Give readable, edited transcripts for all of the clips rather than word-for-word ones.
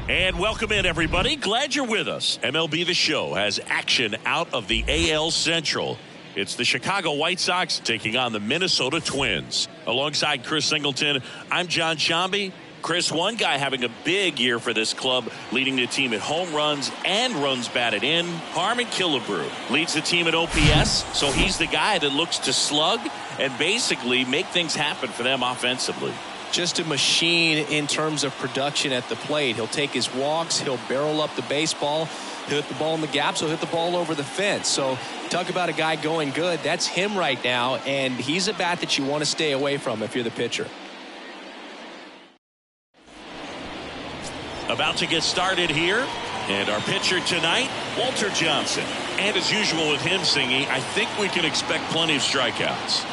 And welcome in, everybody. Glad you're with us. MLB The Show has action out of the AL Central. It's the Chicago White Sox taking on the Minnesota Twins. Alongside Chris Singleton, I'm John Shambi. Chris, one guy having a big year for this club, leading the team at home runs and runs batted in. Harmon Killebrew leads the team at OPS, so he's the guy that looks to slug and basically make things happen for them offensively. Just a machine in terms of production at the plate. He'll take his walks, he'll barrel up the baseball, he'll hit the ball in the gaps, he'll hit the ball over the fence. So talk about a guy going good. That's him right now, and he's a bat that you want to stay away from if you're the pitcher. About to get started here, and our pitcher tonight, Walter Johnson. And as usual with him singing, I think we can expect plenty of strikeouts.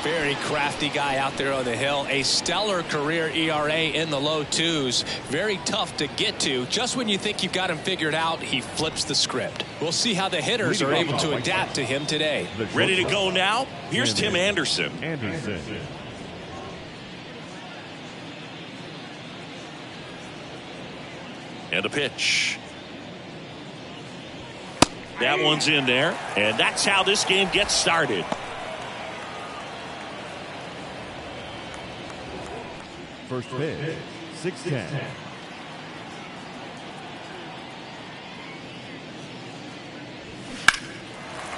Very crafty guy out there on the hill. A stellar career ERA in the low twos. Very tough to get to. Just when you think you've got him figured out, he flips the script. We'll see how the hitters are able to adapt to him today. Ready to go now? Here's Tim Anderson. And a pitch. That one's in there. And that's how this game gets started. First pitch, 6-10.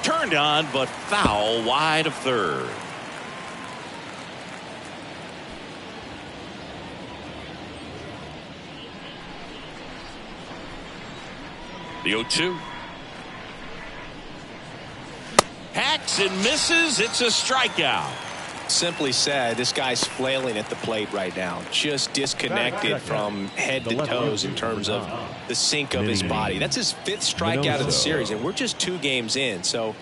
Turned on, but foul wide of third. The 0-2. Hacks and misses. It's a strikeout. Simply said, this guy's flailing at the plate right now. Just disconnected from head to toes in terms of the sync of his body. That's his 5th strikeout of the series, and we're just 2 games in. So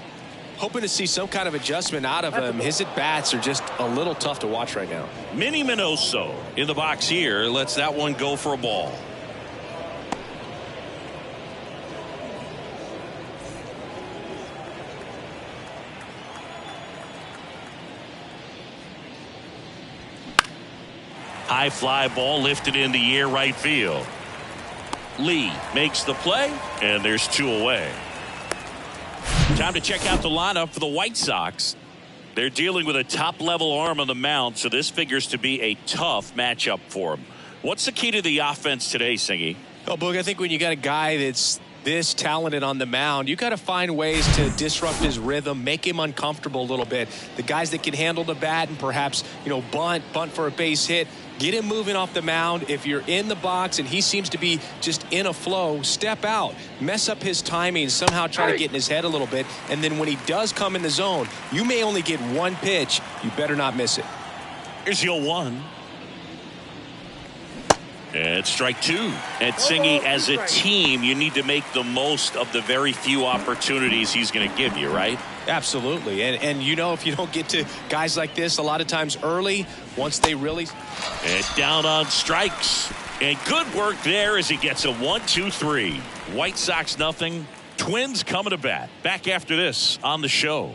hoping to see some kind of adjustment out of him. His at-bats are just a little tough to watch right now. Minnie Minoso in the box here. Lets that one go for a ball. High fly ball lifted in the air right field. Lee makes the play, and there's 2 away. Time to check out the lineup for the White Sox. They're dealing with a top-level arm on the mound, so this figures to be a tough matchup for them. What's the key to the offense today, Singy? Oh, Boog, I think when you got a guy that's this talented on the mound, you got to find ways to disrupt his rhythm, make him uncomfortable a little bit. The guys that can handle the bat and perhaps, bunt for a base hit, get him moving off the mound. If you're in the box and he seems to be just in a flow, step out, mess up his timing, somehow try to get in his head a little bit. And then when he does come in the zone, you may only get 1 pitch. You better not miss it. Here's the 0-1. And strike 2. And Singy, as a team, you need to make the most of the very few opportunities he's going to give you, right? Absolutely. And if you don't get to guys like this a lot of times early, once they really... And down on strikes. And good work there as he gets a 1-2-3. White Sox nothing. Twins coming to bat. Back after this on the show.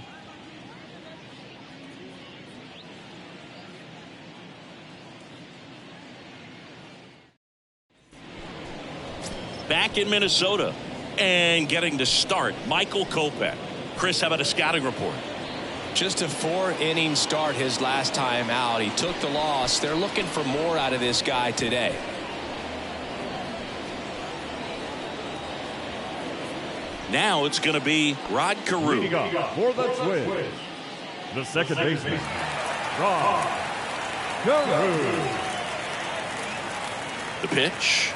Back in Minnesota and getting to start, Michael Kopech. Chris, how about a scouting report? Just a 4-inning start his last time out. He took the loss. They're looking for more out of this guy today. Now it's going to be Rod Carew. For the Twins, the second baseman, Rod Carew. The pitch.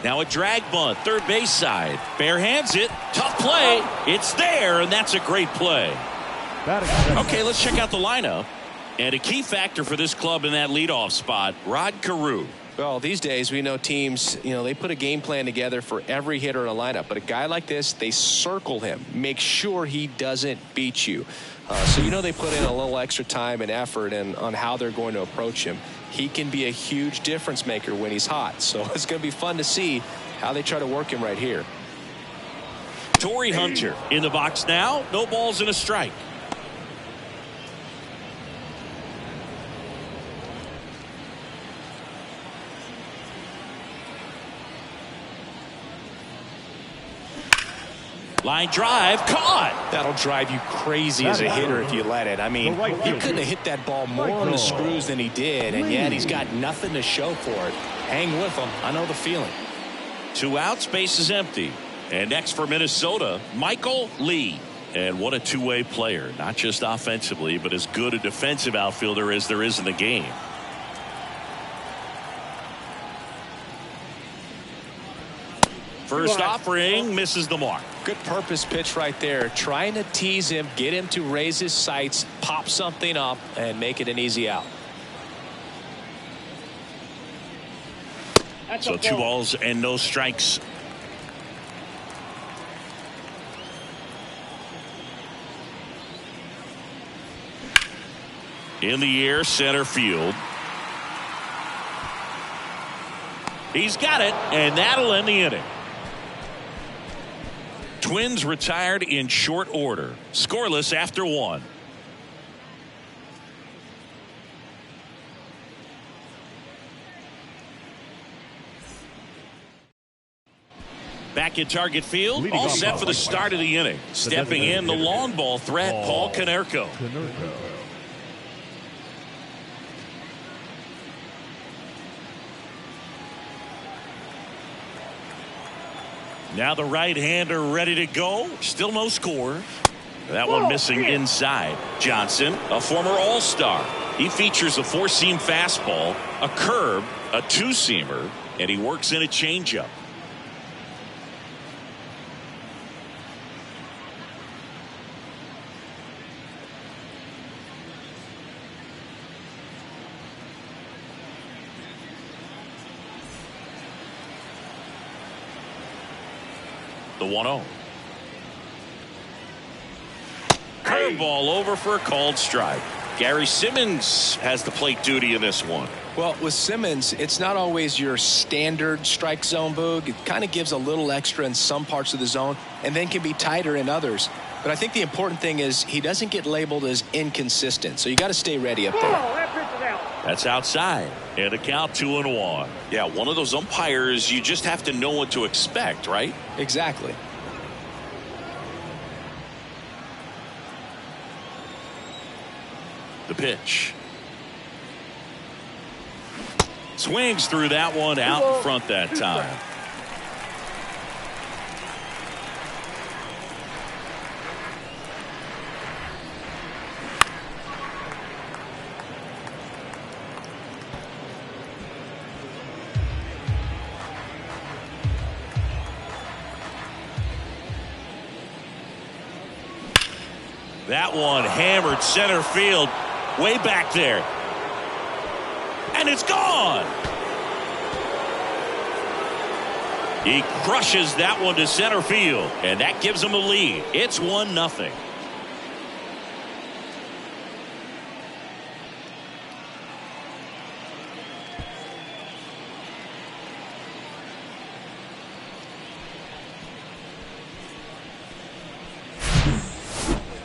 Now a drag bunt, third base side. Bare hands it. Tough play. It's there, and that's a great play. Okay, let's check out the lineup. And a key factor for this club in that leadoff spot, Rod Carew. Well, these days we know teams, they put a game plan together for every hitter in a lineup. But a guy like this, they circle him, make sure he doesn't beat you. So they put in a little extra time and effort on how they're going to approach him. He can be a huge difference maker when he's hot. So it's going to be fun to see how they try to work him right here. Torrey Hunter in the box now. No balls and a strike. Line drive, caught. That'll drive you crazy as a hitter if you let it. I mean, he couldn't have hit that ball more on the screws than he did, and yet he's got nothing to show for it. Hang with him. I know the feeling. 2 outs, base is empty. And next for Minnesota, Michael Lee. And what a two-way player, not just offensively, but as good a defensive outfielder as there is in the game. First offering misses the mark. Good purpose pitch right there. Trying to tease him, get him to raise his sights, pop something up, and make it an easy out. So 2 balls and no strikes. In the air, center field. He's got it, and that'll end the inning. Twins retired in short order, scoreless after 1. Back in Target Field, all set for the start of the inning. Stepping in, the long ball threat, Paul Konerko. Now the right-hander ready to go. Still no score. That one missing inside. Johnson, a former All-Star. He features a 4-seam fastball, a curve, a 2-seamer, and he works in a changeup. The 1-0. Curveball over for a called strike. Gary Simmons has the plate duty in this one. Well, with Simmons, it's not always your standard strike zone, Boog. It kind of gives a little extra in some parts of the zone and then can be tighter in others. But I think the important thing is he doesn't get labeled as inconsistent. So you got to stay ready up there. That's outside. And the count 2-1. Yeah, one of those umpires, you just have to know what to expect, right? Exactly. The pitch. Swings through that one out in front that time. That one hammered center field, way back there. And it's gone. He crushes that one to center field, and that gives him a lead. It's 1-0.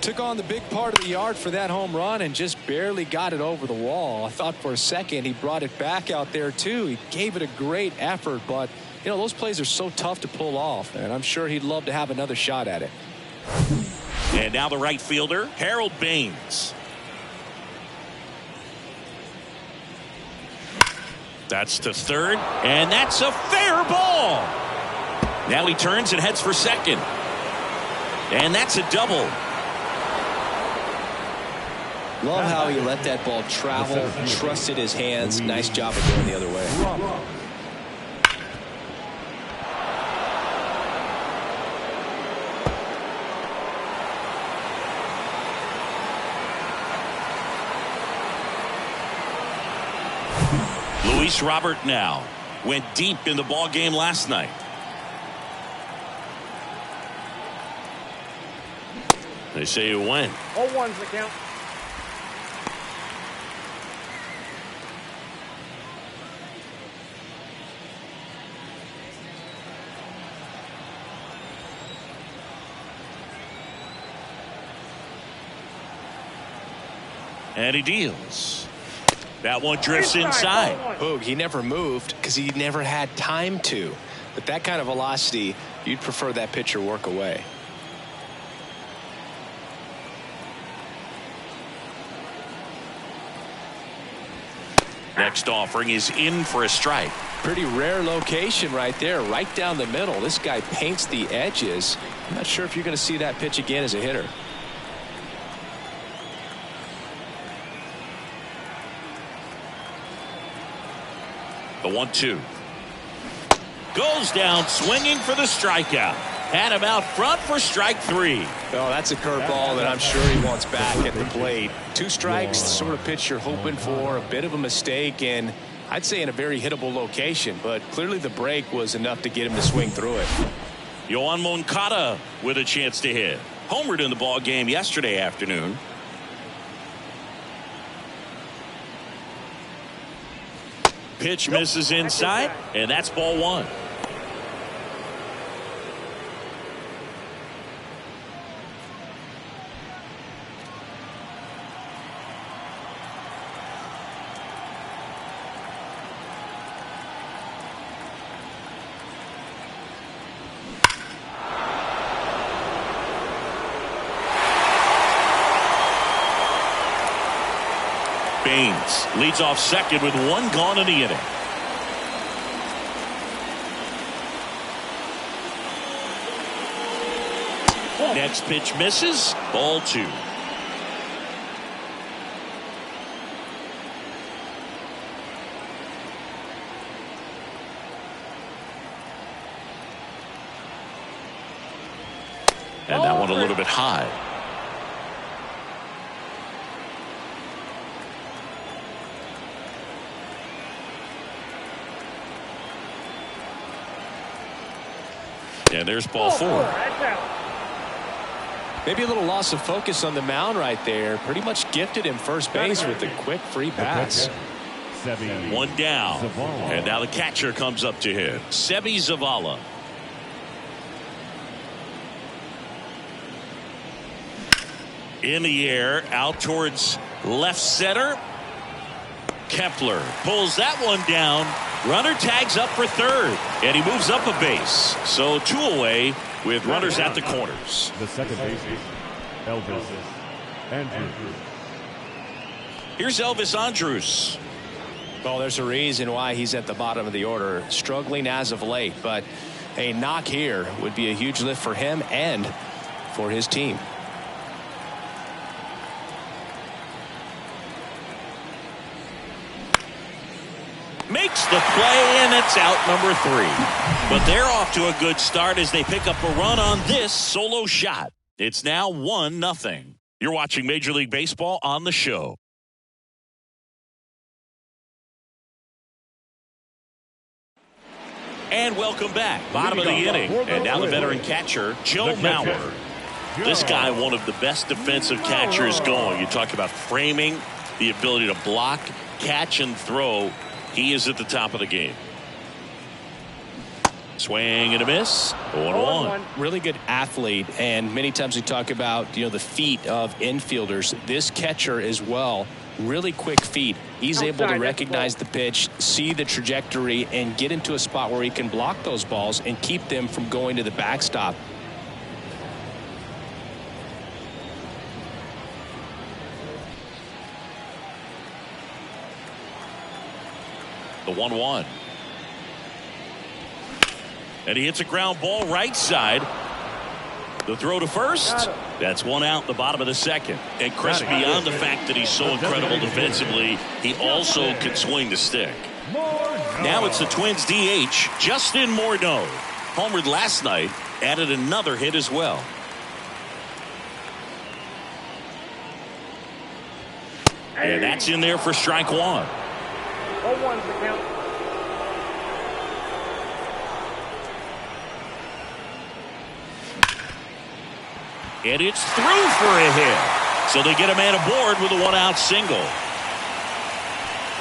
Took on the big part of the yard for that home run and just barely got it over the wall. I thought for a second he brought it back out there too. He gave it a great effort, but you know those plays are so tough to pull off, and I'm sure he'd love to have another shot at it. And now the right fielder, Harold Baines. That's to third, and that's a fair ball. Now he turns and heads for second. And that's a double. Love how he let that ball travel, trusted his hands. Nice job of going the other way. Luis Robert now went deep in the ball game last night. They say you win. 0-1's the count. And he deals. That one drifts inside. Boog, he never moved because he never had time to. But that kind of velocity, you'd prefer that pitcher work away. Next offering is in for a strike. Pretty rare location right there, right down the middle. This guy paints the edges. I'm not sure if you're going to see that pitch again as a hitter. The 1-2. Goes down swinging for the strikeout. Had him out front for strike 3. Oh, that's a curveball that I'm sure he wants back at the plate. 2 strikes, the sort of pitch you're hoping for. A bit of a mistake, and I'd say in a very hittable location, but clearly the break was enough to get him to swing through it. Yoan Moncada with a chance to hit. Homered in the ball game yesterday afternoon. Pitch misses inside, and that's ball 1. Baines leads off second with 1 gone in the inning. Next pitch misses. Ball 2. And that one a little bit high. And there's ball 4. Maybe a little loss of focus on the mound right there. Pretty much gifted him first base with a quick free pass. 1 down. And now the catcher comes up to hit. Seby Zavala. In the air, out towards left center. Kepler pulls that one down. Runner tags up for third, and he moves up a base. So 2 away with runners at the corners. The second baseman, Elvis Andrus. Here's Elvis Andrus. Well, there's a reason why he's at the bottom of the order, struggling as of late, but a knock here would be a huge lift for him and for his team. Makes the play, and it's out number 3. But they're off to a good start as they pick up a run on this solo shot. It's now 1-0. You're watching Major League Baseball on the show. And welcome back. Bottom of the inning. And now the veteran catcher, Joe Mauer. This guy, one of the best defensive catchers going. You talk about framing, the ability to block, catch, and throw. He is at the top of the game. Swing and a miss. 0-1. Really good athlete, and many times we talk about the feet of infielders. This catcher as well, really quick feet. He's able to recognize the pitch, see the trajectory, and get into a spot where he can block those balls and keep them from going to the backstop. The 1-1. And he hits a ground ball right side. The throw to first. That's 1 out, the bottom of the second. And Chris, beyond the fact that he's so incredible defensively, he also can swing the stick. Now it's the Twins DH, Justin Morneau. Homered last night, added another hit as well. And that's in there for strike 1. 0-1's the count. And it's through for a hit. So they get a man aboard with a 1-out single.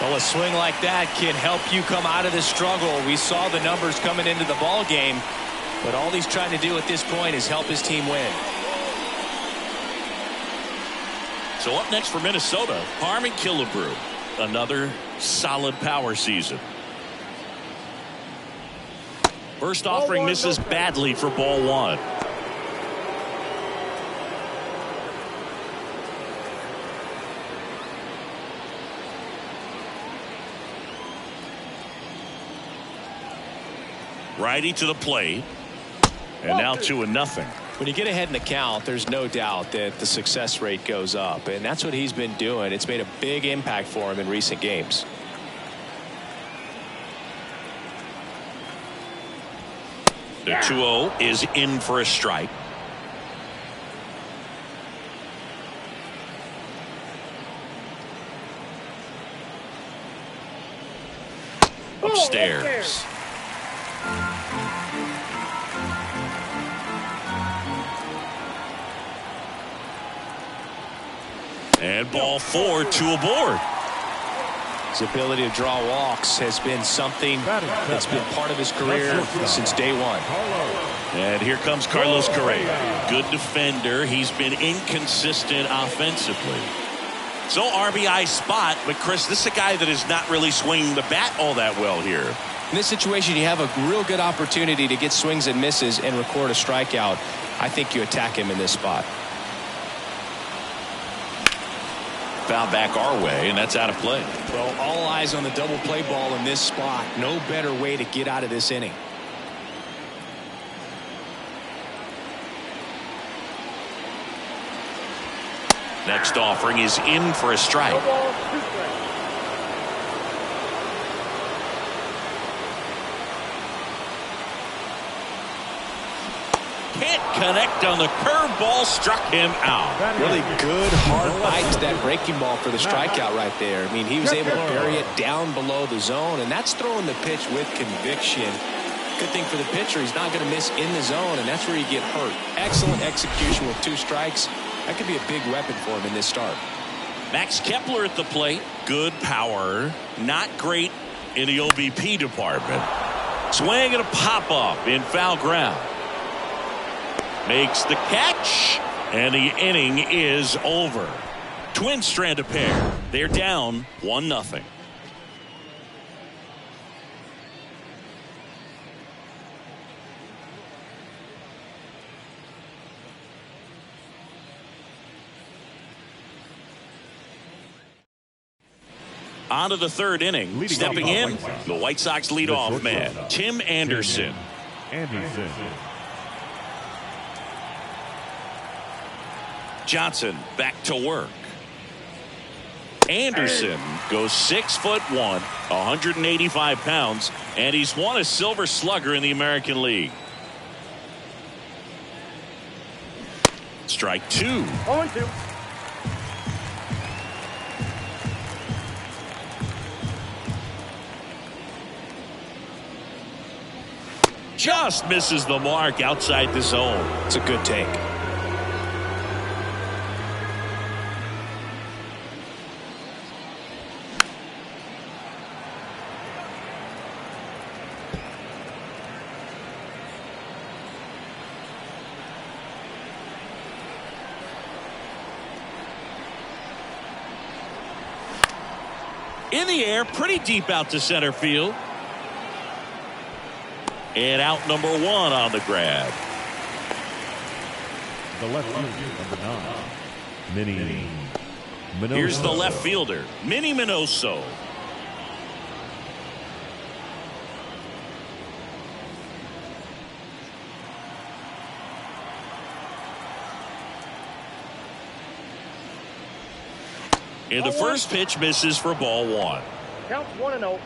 Well, a swing like that can help you come out of this struggle. We saw the numbers coming into the ball game, but all he's trying to do at this point is help his team win. So up next for Minnesota, Harmon Killebrew. Another solid power season. First offering misses badly for ball 1. Righty to the plate. And now 2-0. When you get ahead in the count, there's no doubt that the success rate goes up, and that's what he's been doing. It's made a big impact for him in recent games. The 2-0 is in for a strike. Upstairs. And ball 4, 2 aboard. His ability to draw walks has been something that's been part of his career since day one. And here comes Carlos Correa. Good defender. He's been inconsistent offensively. So RBI spot, but Chris, this is a guy that is not really swinging the bat all that well here. In this situation, you have a real good opportunity to get swings and misses and record a strikeout. I think you attack him in this spot. Foul back our way, and that's out of play. Well, all eyes on the double play ball in this spot. No better way to get out of this inning. Next offering is in for a strike. Can't connect on the curveball, struck him out. Really good hard bite to that breaking ball for the strikeout right there. I mean, he was able to bury it down below the zone, and that's throwing the pitch with conviction. Good thing for the pitcher, he's not going to miss in the zone, and that's where you get hurt. Excellent execution with 2 strikes. That could be a big weapon for him in this start. Max Kepler at the plate. Good power. Not great in the OBP department. Swing and a pop-up in foul ground. Makes the catch. And the inning is over. Twins strand a pair. They're down 1-0. On to the 3rd inning. Stepping in, the White Sox leadoff man, Tim Anderson. Johnson back to work. Anderson goes 6'1", 185 pounds, and he's won a Silver Slugger in the American League. Strike 2. 0-2. Just misses the mark outside the zone. It's a good take. In the air, pretty deep out to center field. And out number 1 on the grab. The left fielder, number 9, Minnie Minoso. Here's the left fielder, Minnie Minoso. And the first pitch misses for ball 1. Counts 1-0.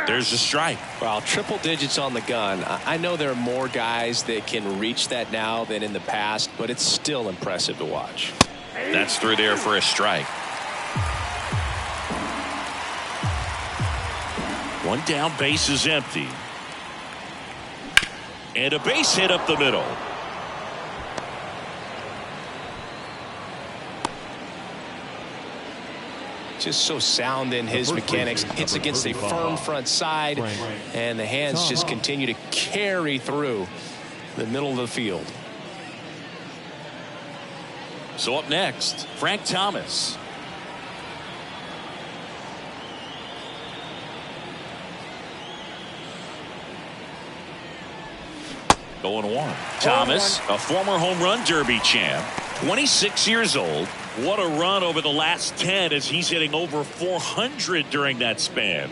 There's a strike. Well, triple digits on the gun. I know there are more guys that can reach that now than in the past, but it's still impressive to watch. That's through there for a strike. 1 down, base is empty. And a base hit up the middle. Just so sound in his mechanics. Hits against a firm front side, and the hands just continue to carry through the middle of the field. So up next, Frank Thomas. Going 1. Thomas, a former home run derby champ. 26 years old. What a run over the last 10 as he's hitting over 400 during that span.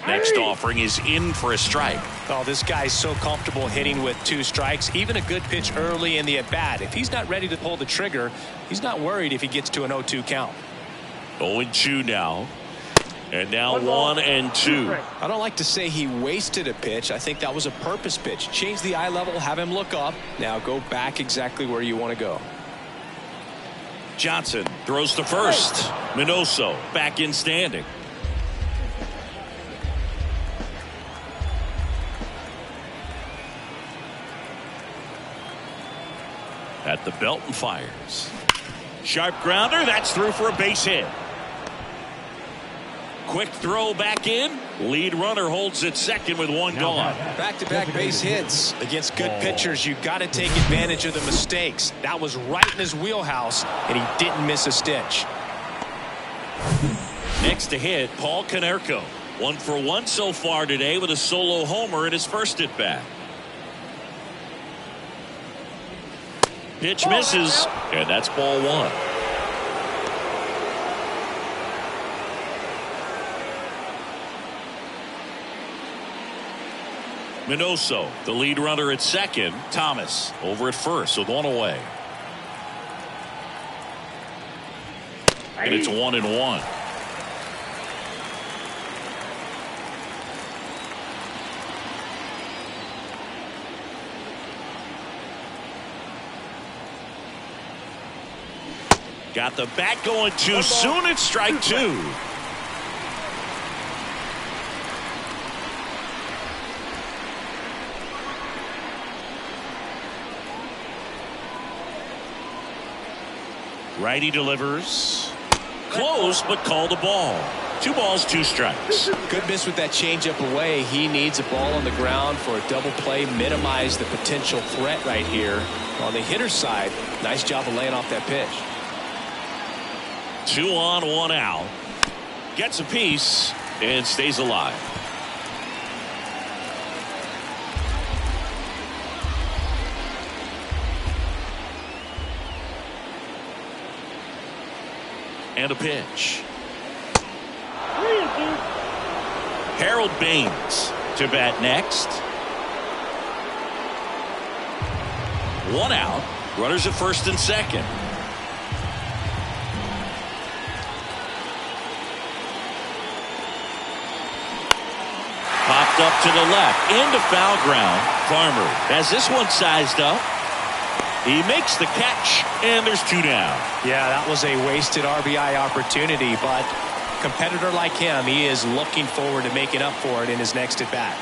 Next offering is in for a strike. Oh, this guy's so comfortable hitting with 2 strikes. Even a good pitch early in the at-bat. If he's not ready to pull the trigger, he's not worried if he gets to an 0-2 count. 0-2 now. And now 1-2. I don't like to say he wasted a pitch. I think that was a purpose pitch. Change the eye level, have him look up. Now go back exactly where you want to go. Johnson throws to first. Minoso back in standing. At the belt and fires. Sharp grounder. That's through for a base hit. Quick throw back in. Lead runner holds it second with 1 gone. Back-to-back base hits against good pitchers. You got to take advantage of the mistakes. That was right in his wheelhouse, and he didn't miss a stitch. Next to hit, Paul Konerko. 1 for 1 so far today with a solo homer in his first at bat. Pitch misses, and that's ball 1. Minoso, the lead runner at second. Thomas over at first with 1 away. And it's 1-1. Got the bat going too soon. It's strike 2. Righty delivers. Close, but called a ball. 2 balls, 2 strikes. Good miss with that changeup away. He needs a ball on the ground for a double play. Minimize the potential threat right here. On the hitter's side, nice job of laying off that pitch. 2 on, 1 out. Gets a piece and stays alive. And a pitch. Harold Baines to bat next. 1 out. Runners at first and second. Popped up to the left into foul ground. Farmer has this one sized up. He makes the catch, and there's 2 down. Yeah, that was a wasted RBI opportunity, but a competitor like him, he is looking forward to making up for it in his next at bat.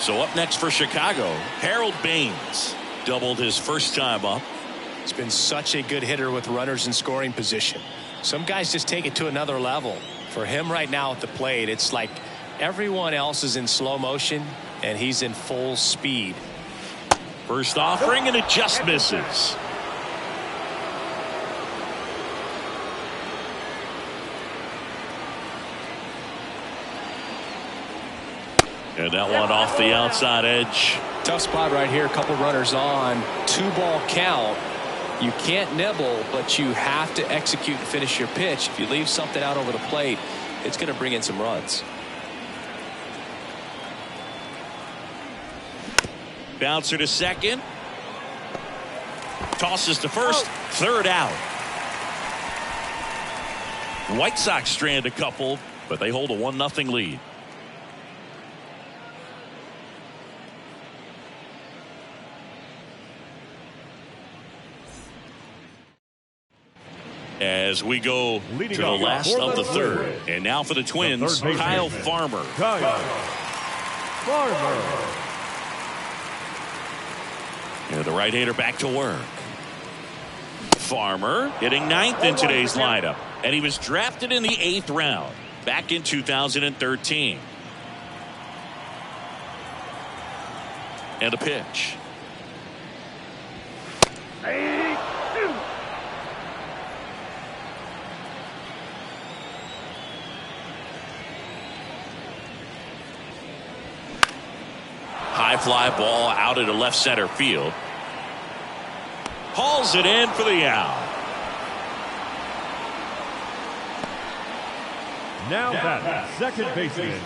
So up next for Chicago, Harold Baines doubled his first time up. He's been such a good hitter with runners in scoring position. Some guys just take it to another level. For him right now at the plate, it's like everyone else is in slow motion, and he's in full speed. First offering, and it just misses. And that one off the outside edge. Tough spot right here. A couple runners on. 2-ball count. You can't nibble, but you have to execute and finish your pitch. If you leave something out over the plate, it's going to bring in some runs. Bouncer to second. Tosses to first. Third out. White Sox strand a couple, but they hold a 1-0 lead. As we go to the last of the third. And now for the Twins, Kyle Farmer. And the right-hander back to work. Farmer hitting 9th in today's lineup. And he was drafted in the 8th round back in 2013. And a pitch. High fly ball out into left center field. Hauls it in for the out. Now that second baseman,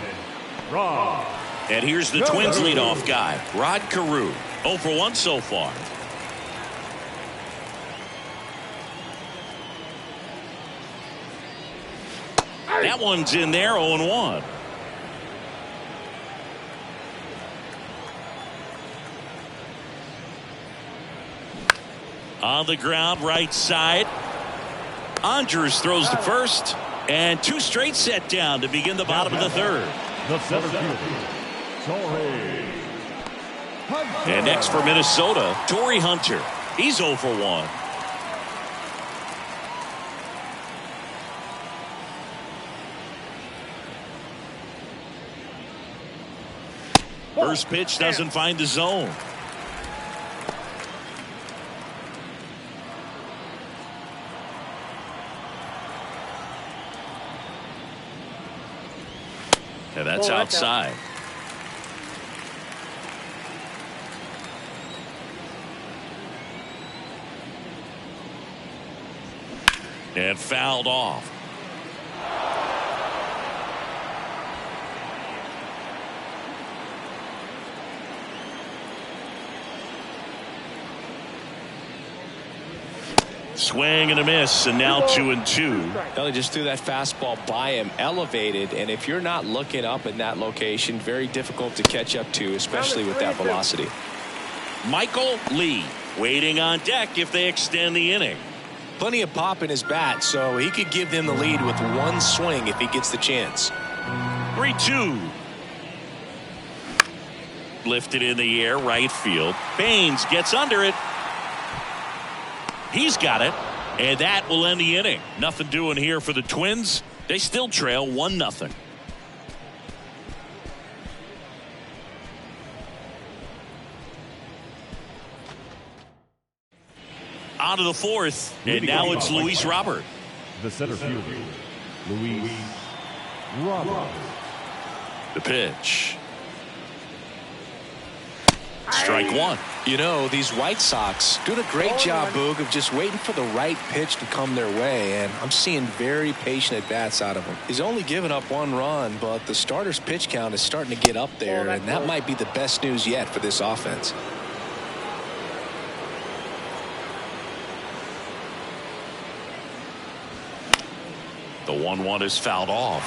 Rod. And here's the Twins leadoff guy, Rod Carew. 0 for 1 so far. That one's in there, 0-1. On the ground, right side. Andrews throws to first. And 2 straight set down to begin the bottom of the third. The center fielder, Torrey Hunter. And next for Minnesota, Torrey Hunter. He's 0 for 1. First pitch doesn't find the zone. And that's outside. And fouled off. Swing and a miss, and now 2-2. Ellie just threw that fastball by him, elevated, and if you're not looking up in that location, very difficult to catch up to, especially with that velocity. Michael Lee waiting on deck if they extend the inning. Plenty of pop in his bat, so he could give them the lead with one swing if he gets the chance. 3-2. Lifted in the air, right field. Baines gets under it. He's got it, and that will end the inning. Nothing doing here for the Twins. They still trail 1-0. On to the fourth, and now it's Luis Robert. The center fielder, Luis Robert. The pitch. Strike one. You know, these White Sox doing a great job, Boog, of just waiting for the right pitch to come their way, and I'm seeing very patient at-bats out of him. He's only given up 1 run, but the starter's pitch count is starting to get up there, and that might be the best news yet for this offense. The 1-1 is fouled off.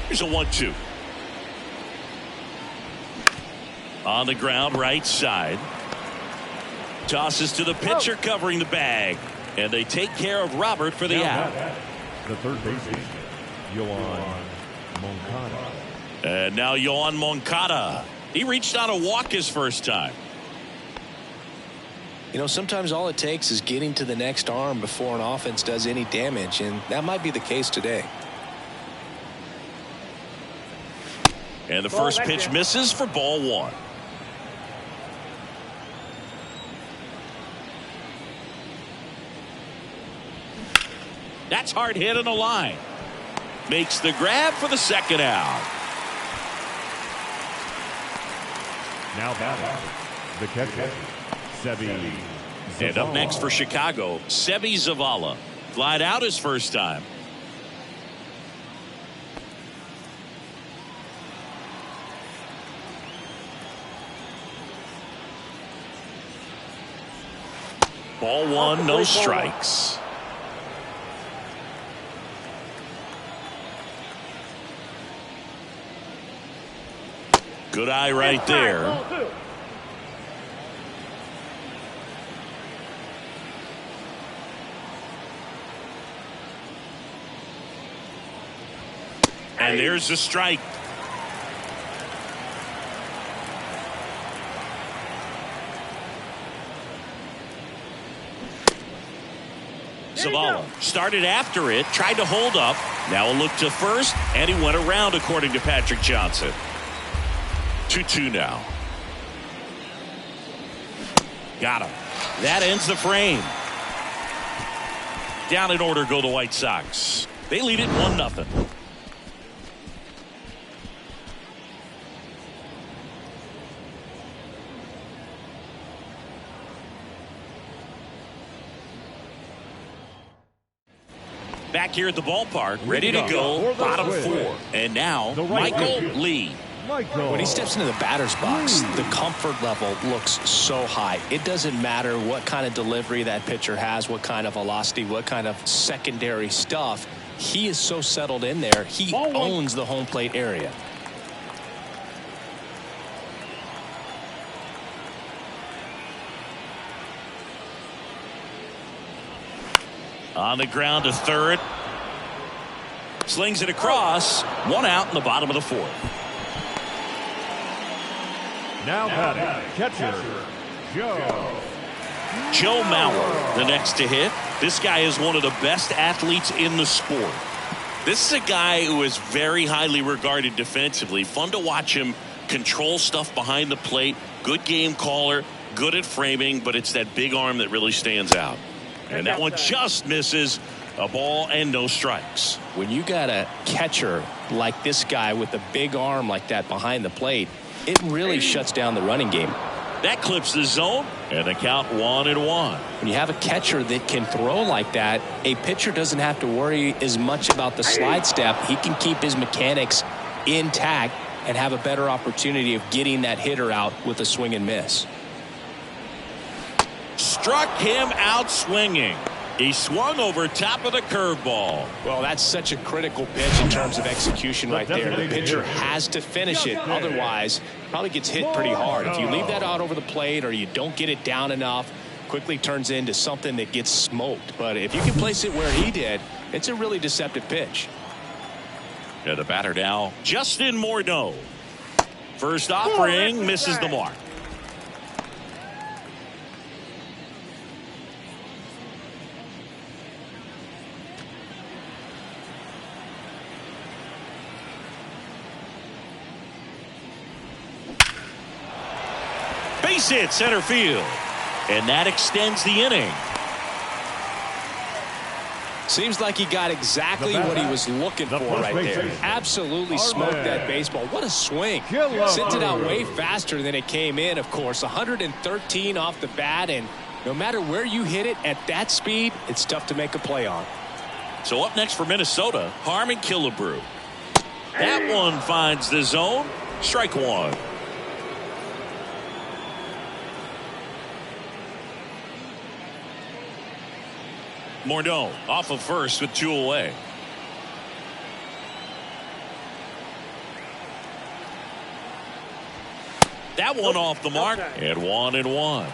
Here's a 1-2. On the ground, right side. Tosses to the pitcher covering the bag. And they take care of Robert for the out. The third baseman, Yoan Moncada. And now Yoan Moncada. He reached out a walk his first time. You know, sometimes all it takes is getting to the next arm before an offense does any damage, and that might be the case today. And the first pitch misses for ball 1. That's hard hit on the line. Makes the grab for the second out. Now batting, the catcher, Seby Zavala. And up next for Chicago, Seby Zavala. Flied out his first time. Ball 1, no strikes. Good eye right there. And there's the strike. Zavala started after it, tried to hold up. Now a look to first, and he went around, according to Patrick Johnson. 2-2 now. Got him. That ends the frame. Down in order go the White Sox. They lead it 1-0. Back here at the ballpark, ready to go, bottom 4. And now, Michael Lee. When he steps into the batter's box, the comfort level looks so high. It doesn't matter what kind of delivery that pitcher has, what kind of velocity, what kind of secondary stuff. He is so settled in there. He owns the home plate area. On the ground to third. Slings it across. 1 out in the bottom of the 4th. Now batting, catcher, Joe Mauer, the next to hit. This guy is one of the best athletes in the sport. This is a guy who is very highly regarded defensively. Fun to watch him control stuff behind the plate. Good game caller, good at framing, but it's that big arm that really stands out. And that one just misses. A ball and no strikes. When you got a catcher like this guy with a big arm like that behind the plate, it really shuts down the running game. That clips the zone, and the count 1-1. When you have a catcher that can throw like that, a pitcher doesn't have to worry as much about the slide step. He can keep his mechanics intact and have a better opportunity of getting that hitter out with a swing and miss. Struck him out swinging. He swung over top of the curveball. Well, that's such a critical pitch in terms of execution right there. The pitcher has to finish it. Otherwise, probably gets hit pretty hard. If you leave that out over the plate or you don't get it down enough, quickly turns into something that gets smoked. But if you can place it where he did, it's a really deceptive pitch. And the batter now, Justin Morneau. First offering, misses the mark. Base hit center field, and that extends the inning. Seems like he got exactly what he was looking for right there. Absolutely smoked that baseball. What a swing. Sent it out way faster than it came in, of course. 113 off the bat, and no matter where you hit it at that speed, it's tough to make a play on. So up next for Minnesota, Harmon Killebrew. That one finds the zone. Strike 1. Morneau off of first with 2 away. That one off the mark, and 1-1.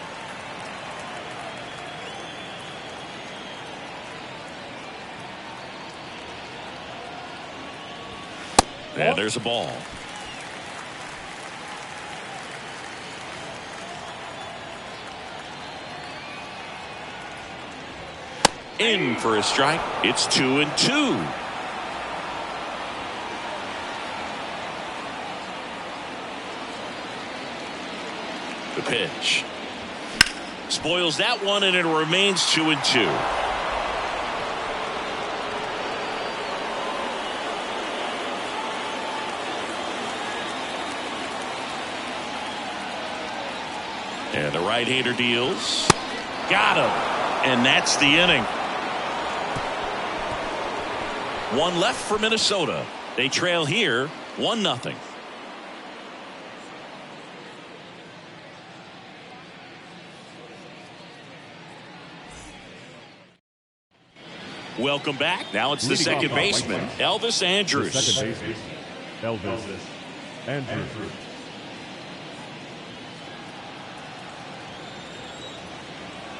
And there's a ball. In for a strike. It's 2-2. The pitch spoils that one, and it remains 2-2. And the right-hander deals. Got him. And that's the inning. 1 left for Minnesota. They trail here 1-0. Welcome back. Now it's the second baseman, Elvis Andrus. Second baseman, Elvis Andrus.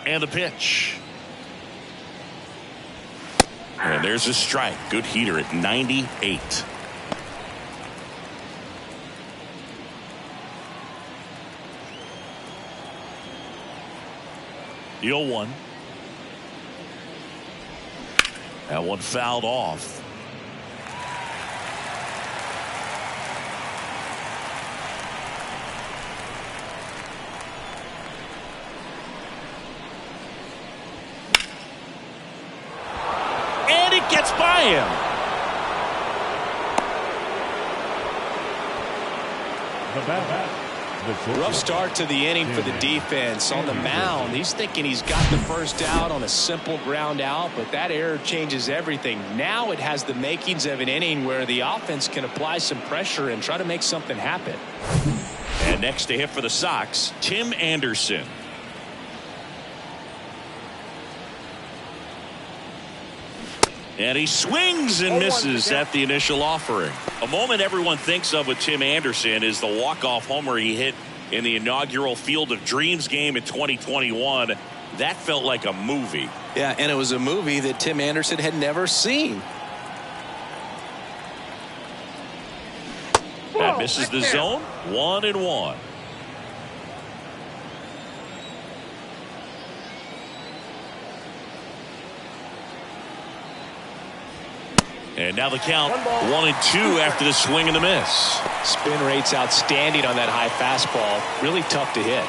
And the pitch. And there's a strike. Good heater at 98. The 0-1. That one fouled off. And it gets by him. Rough start to the inning for the defense. On the mound, he's thinking he's got the first out on a simple ground out, but that error changes everything. Now it has the makings of an inning where the offense can apply some pressure and try to make something happen. And next to hit for the Sox, Tim Anderson. And he swings and misses at the initial offering. A moment everyone thinks of with Tim Anderson is the walk-off homer he hit in the inaugural Field of Dreams game in 2021. That felt like a movie. Yeah, and it was a movie that Tim Anderson had never seen. That misses the zone. 1-1. And now the count 1-2 after the swing and the miss. Spin rate's outstanding on that high fastball. Really tough to hit.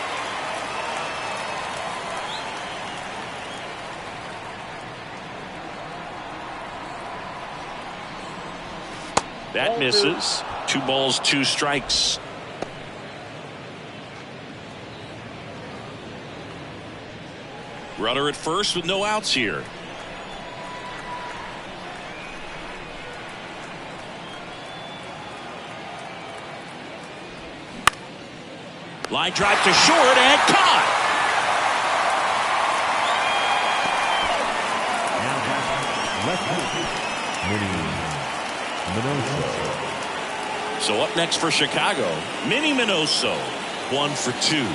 That misses. 2 balls, 2 strikes. Runner at first with no outs here. Line drive to short and caught. So up next for Chicago, Minnie Minoso, 1 for 2.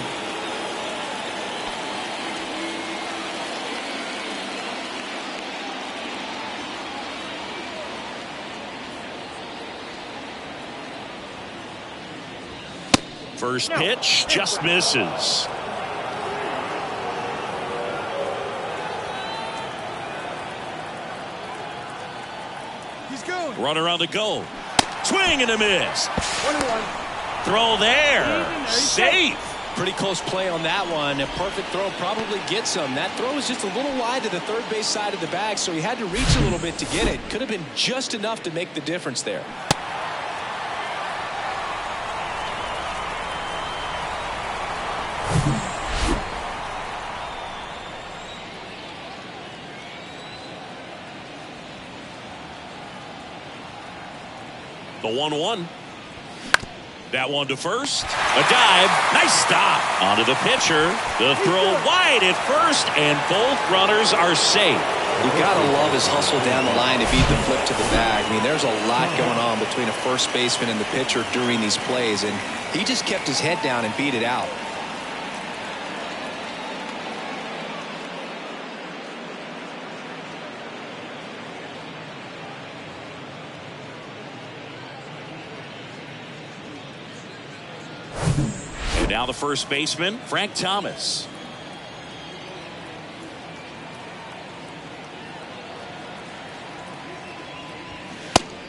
First pitch just misses. He's going. Runner on the go. Swing and a miss. 1-1. Throw there. Safe. Pretty close play on that one. A perfect throw probably gets him. That throw was just a little wide to the third base side of the bag, so he had to reach a little bit to get it. Could have been just enough to make the difference there. The 1-1. That one to first. A dive. Nice stop. Onto the pitcher. The throw wide at first, and both runners are safe. You gotta love his hustle down the line to beat the flip to the bag. I mean, there's a lot going on between a first baseman and the pitcher during these plays, and he just kept his head down and beat it out. And now the first baseman, Frank Thomas.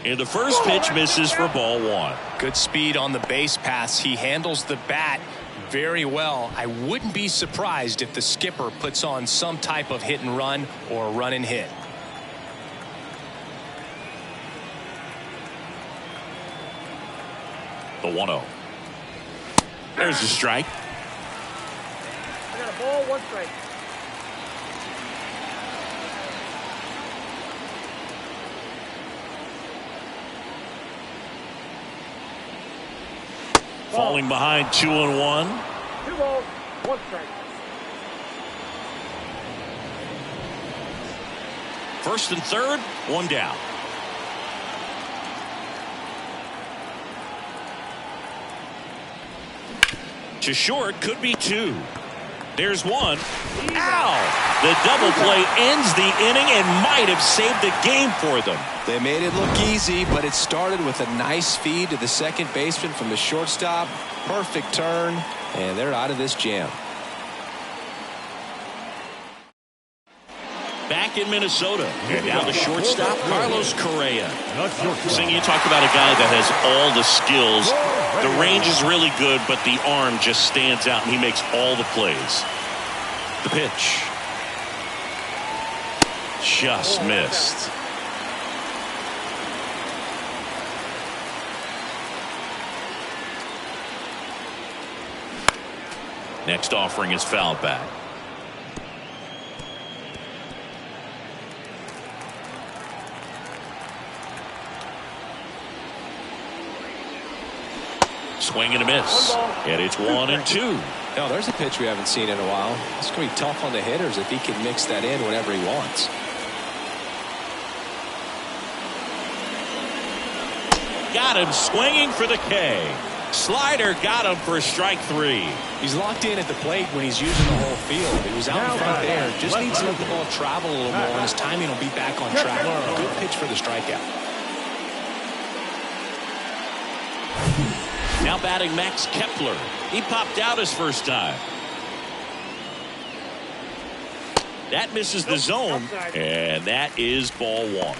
And the first pitch misses for ball 1. Good speed on the base pass. He handles the bat very well. I wouldn't be surprised if the skipper puts on some type of hit and run or run and hit. The 1-0. There's the strike. I got a ball, 1 strike. Falling behind 2-1. 2 balls, 1 strike. First and third, 1 down. To short, could be 2. There's 1. Ow! The double play ends the inning and might have saved the game for them. They made it look easy, but it started with a nice feed to the second baseman from the shortstop. Perfect turn, and they're out of this jam. back in Minnesota. And now the shortstop, Carlos Correa. Not shortstop. Sing, you talk about a guy that has all the skills. The range is really good, but the arm just stands out, and he makes all the plays. The pitch. Just missed. Next offering is fouled back. Swing and a miss. And it's 1-2. No, there's a pitch we haven't seen in a while. It's going to be tough on the hitters if he can mix that in whenever he wants. Got him swinging for the K. Slider got him for strike 3. He's locked in at the plate when he's using the whole field. He was out in front there. Just needs to let the ball travel a little more, and his timing will be back on track. Good pitch for the strikeout. Now batting Max Kepler. He popped out his first time. That misses the zone, and that is ball 1.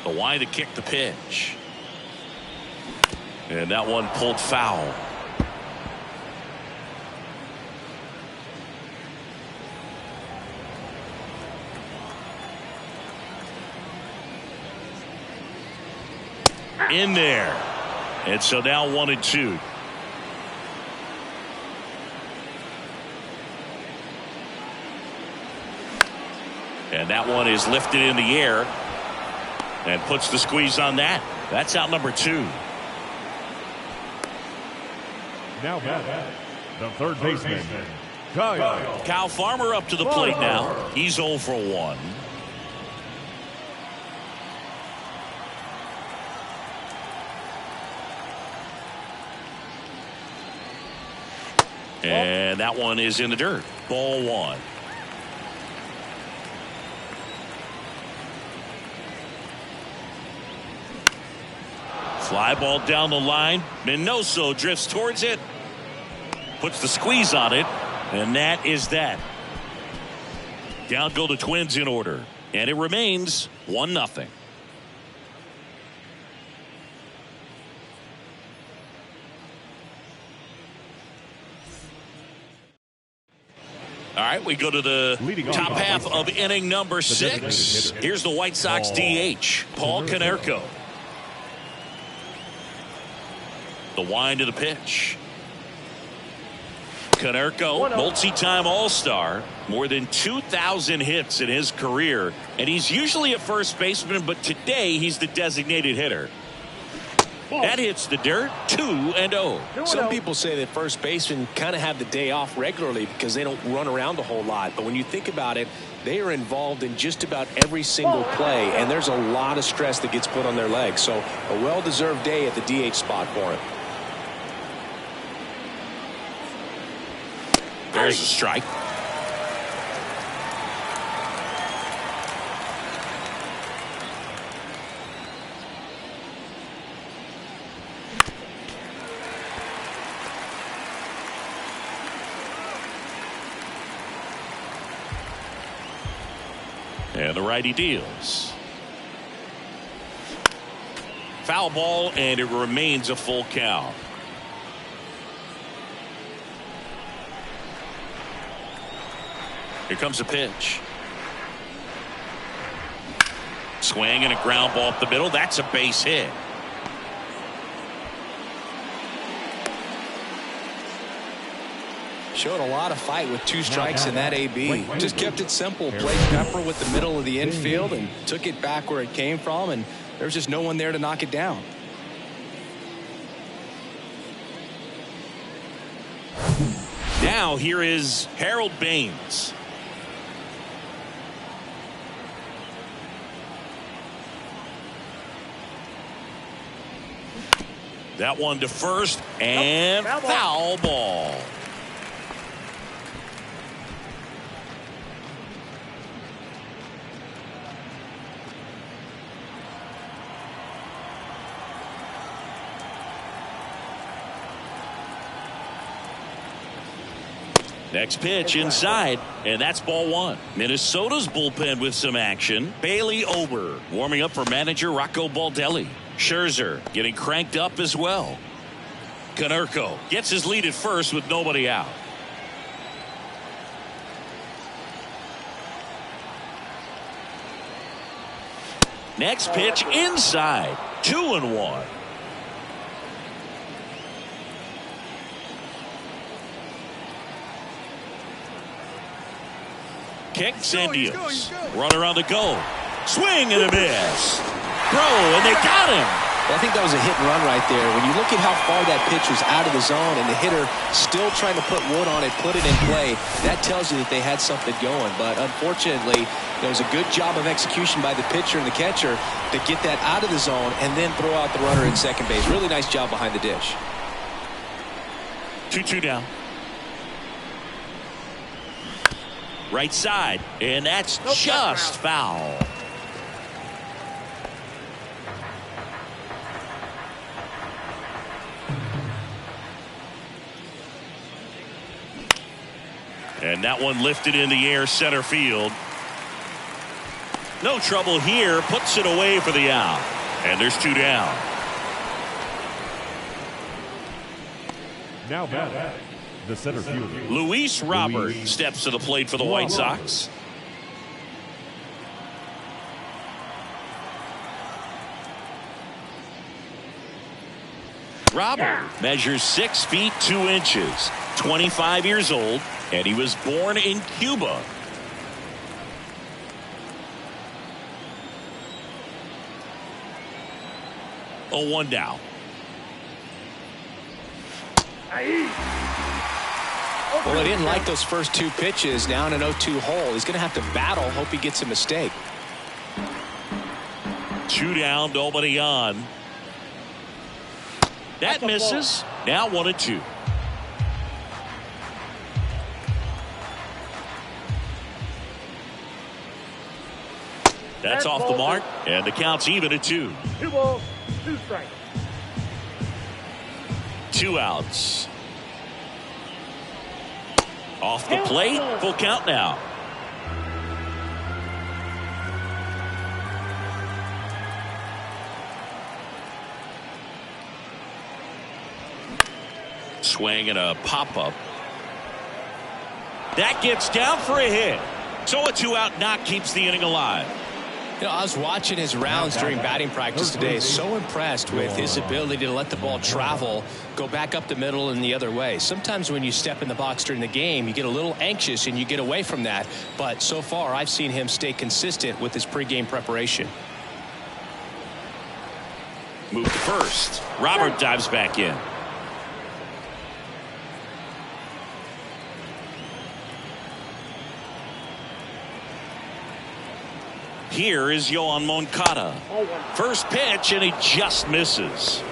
The wind to kick the pitch. And that one pulled foul. In there. And so now 1-2. And that one is lifted in the air and puts the squeeze on that. That's out number 2. Now the third baseman, Kyle Farmer up to the plate now. He's 0 for 1. And that one is in the dirt. Ball 1. Fly ball down the line. Minoso drifts towards it. Puts the squeeze on it. And that is that. Down go the Twins in order. And it remains 1-0. All right, we go to the top half of inning number 6. Here's the White Sox DH, Paul Konerko. The wind of the pitch. Konerko, multi-time All-Star, more than 2,000 hits in his career, and he's usually a first baseman, but today he's the designated hitter. That hits the dirt. 2-0. Some people say that first basemen kind of have the day off regularly because they don't run around a whole lot. But when you think about it, they are involved in just about every single play, and there's a lot of stress that gets put on their legs. So a well-deserved day at the DH spot for him. There's a strike. And the righty deals. Foul ball, and it remains a full count. Here comes a pitch. Swing and a ground ball up the middle. That's a base hit. Showed a lot of fight with 2 strikes in that AB. Just kept it simple. Played Pepper with the middle of the infield and took it back where it came from, and there was just no one there to knock it down. Now here is Harold Baines. That one to first, and foul ball. Next pitch inside, and that's ball one. Minnesota's bullpen with some action. Bailey Ober warming up for manager Rocco Baldelli. Scherzer getting cranked up as well. Konerko gets his lead at first with nobody out. Next pitch inside. 2-1. Kicks and deals. Runner on the go. Swing and a miss. Throw, and they got him. Well, I think that was a hit and run right there. When you look at how far that pitch was out of the zone and the hitter still trying to put wood on it, put it in play, that tells you that they had something going. But unfortunately, there was a good job of execution by the pitcher and the catcher to get that out of the zone and then throw out the runner in second base. Really nice job behind the dish. 2-2 down. Right side, and that's just foul. And that one lifted in the air center field. No trouble here. Puts it away for the out. And there's 2 down. Now batting, the center fielder, Luis Robert steps to the plate for the White Sox. Robert measures 6 feet 2 inches, 25 years old, and he was born in Cuba. Oh, 1 down. Well, he didn't like those first 2 pitches. Now in an 0-2 hole. He's going to have to battle. Hope he gets a mistake. 2 down, nobody on. That misses. Now 1-2. That's off the mark, and the count's even at 2. 2 balls, 2 strikes. 2 outs. Off the plate, full count now. Swing and a pop-up. That gets down for a hit. So a 2-out knock keeps the inning alive. You know, I was watching his rounds during batting practice today. So impressed with his ability to let the ball travel, go back up the middle and the other way. Sometimes when you step in the box during the game, you get a little anxious and you get away from that. But so far, I've seen him stay consistent with his pregame preparation. Move to first. Robert dives back in. Here is Yoan Moncada. First pitch, and he just misses.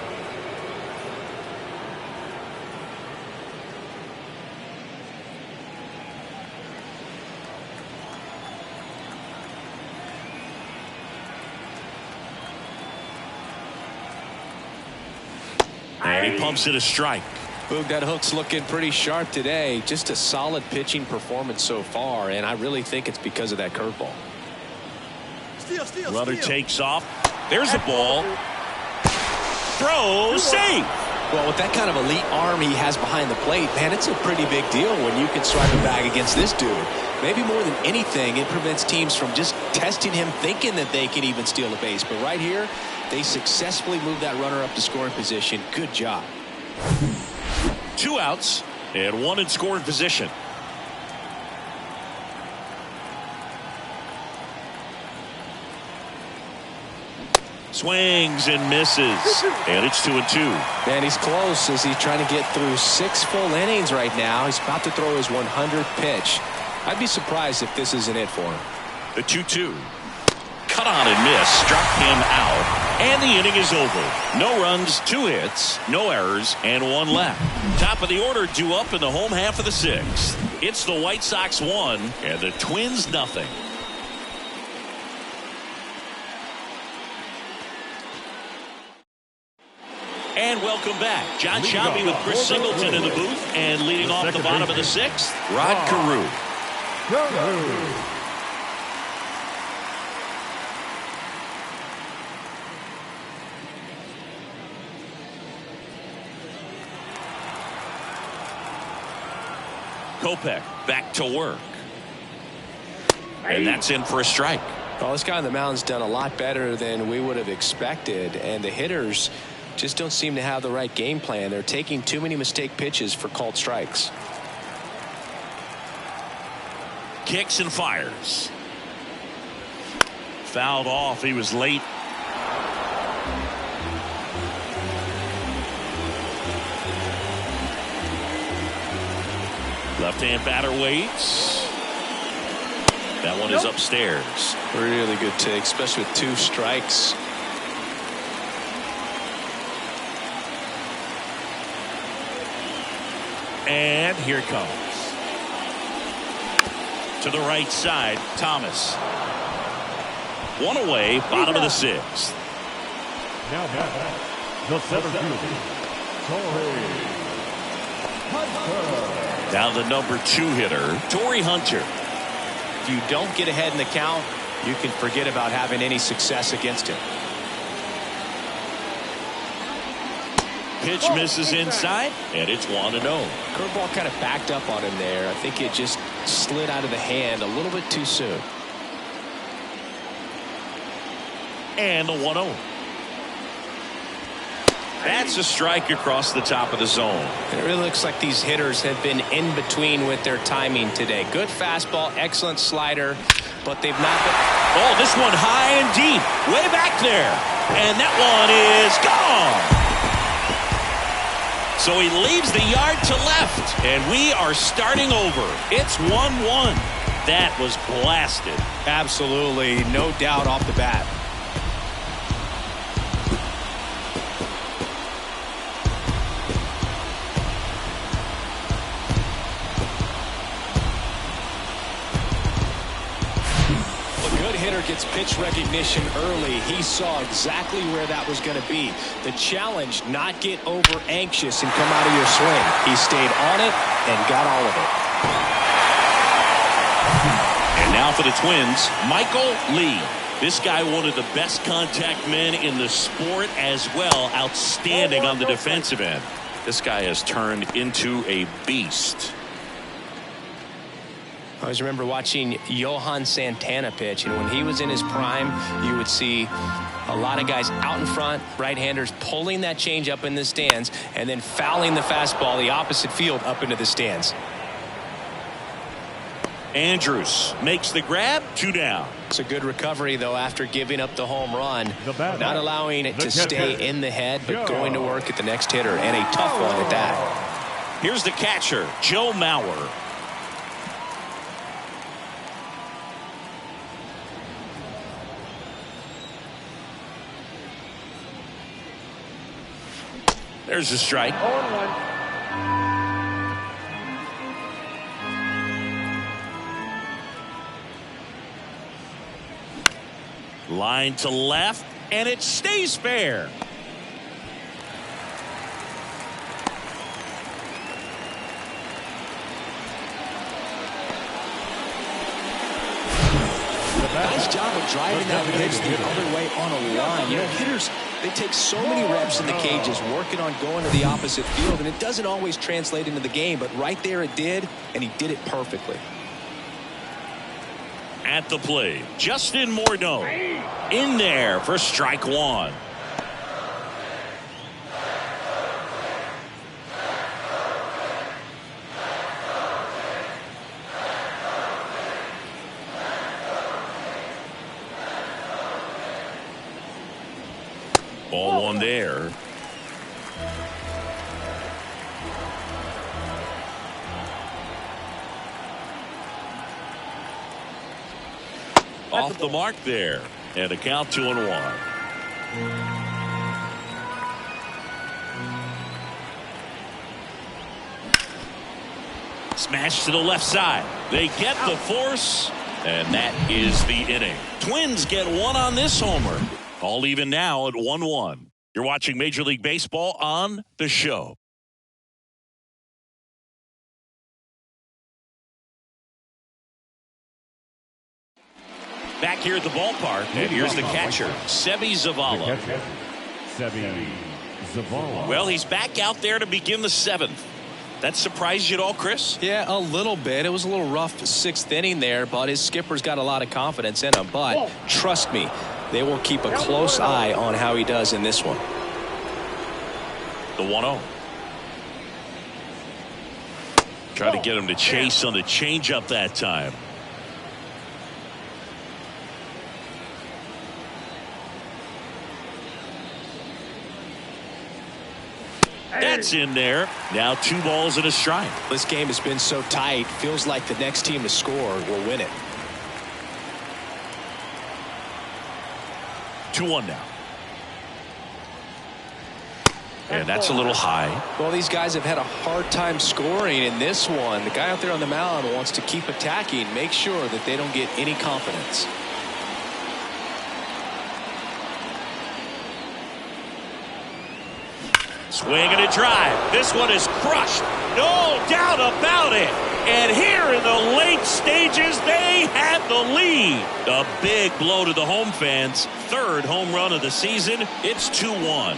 And he pumps it a strike. Boog, that hook's looking pretty sharp today. Just a solid pitching performance so far, and I really think it's because of that curveball. Runner takes off. There's a ball. Throw, safe. Well, with that kind of elite arm he has behind the plate, man, it's a pretty big deal when you can strike a bag against this dude. Maybe more than anything, it prevents teams from just testing him, thinking that they can even steal a base. But right here, they successfully moved that runner up to scoring position. Good job. 2 outs and 1 in scoring position. Swings and misses, and it's 2-2. Man, he's close as he's trying to get through 6 full innings right now. He's about to throw his 100th pitch. I'd be surprised if this isn't it for him. The 2-2. Cut on and miss, struck him out, and the inning is over. No runs, 2 hits, no errors, and 1 left. Top of the order due up in the home half of the 6th. It's the White Sox 1 and the Twins nothing. And welcome back. John Shelby with Chris Singleton in the booth. And leading off the bottom of the sixth, Rod Carew. Kopech back to work. And that's in for a strike. Well, this guy on the mound's done a lot better than we would have expected, and the hitters just don't seem to have the right game plan. They're taking too many mistake pitches for called strikes. Kicks and fires. Fouled off. He was late. Left-hand batter waits. That one is upstairs. Really good take, especially with 2 strikes. And here it comes. To the right side, Thomas. One away, bottom of the sixth. Now back, the center fielder, Torrey Hunter. Now the number 2 hitter, Torrey Hunter. If you don't get ahead in the count, you can forget about having any success against him. Pitch misses inside, and it's 1-0. Curveball kind of backed up on him there. I think it just slid out of the hand a little bit too soon. And the 1-0. That's a strike across the top of the zone. And it really looks like these hitters have been in between with their timing today. Good fastball, excellent slider, but they've not been. Oh, this one high and deep, way back there. And that one is gone. So he leaves the yard to left, and we are starting over. It's 1-1. That was blasted. Absolutely, no doubt off the bat. Gets pitch recognition early. He saw exactly where that was going to be. The challenge, not get over anxious and come out of your swing. He stayed on it and got all of it. And now for the Twins, Michael Lee. This guy, one of the best contact men in the sport as well. Outstanding on the defensive end. This guy has turned into a beast. I always remember watching Johan Santana pitch, and when he was in his prime, you would see a lot of guys out in front, right-handers pulling that change up in the stands and then fouling the fastball the opposite field up into the stands. Andrus makes the grab, 2 down. It's a good recovery, though, after giving up the home run. Not allowing it to stay in the head, but going to work at the next hitter, and a tough one at that. Here's the catcher, Joe Mauer. There's a strike. 0-1. Line to left, and it stays fair. Nice job of driving that pitch the other way on a line. You know, hitters, they take so many reps in the cages working on going to the opposite field, and it doesn't always translate into the game, but right there it did, and he did it perfectly. At the plate, Justin Morneau in there for strike 1. Ball 1 there. Off the mark there, and a count 2-1. Smash to the left side. They get the force, and that is the inning. Twins get 1 on this homer. All even now at 1-1. You're watching Major League Baseball on the show. Back here at the ballpark, and here's the catcher, Seby Zavala. Seby Zavala. Well, he's back out there to begin the 7th. That surprised you at all, Chris? Yeah, a little bit. It was a little rough 6th inning there, but his skipper's got a lot of confidence in him. But trust me, they will keep a close eye on how he does in this one. The 1-0. Try to get him to chase on the changeup that time. That's in there. Now 2 balls and a strike. This game has been so tight. Feels like the next team to score will win it. 2-1 now. And that's a little high. Well, these guys have had a hard time scoring in this one. The guy out there on the mound wants to keep attacking, make sure that they don't get any confidence. Swing and a drive. This one is crushed. No doubt about it. And here in the late stages, they have the lead. A big blow to the home fans. 3rd home run of the season. It's 2-1.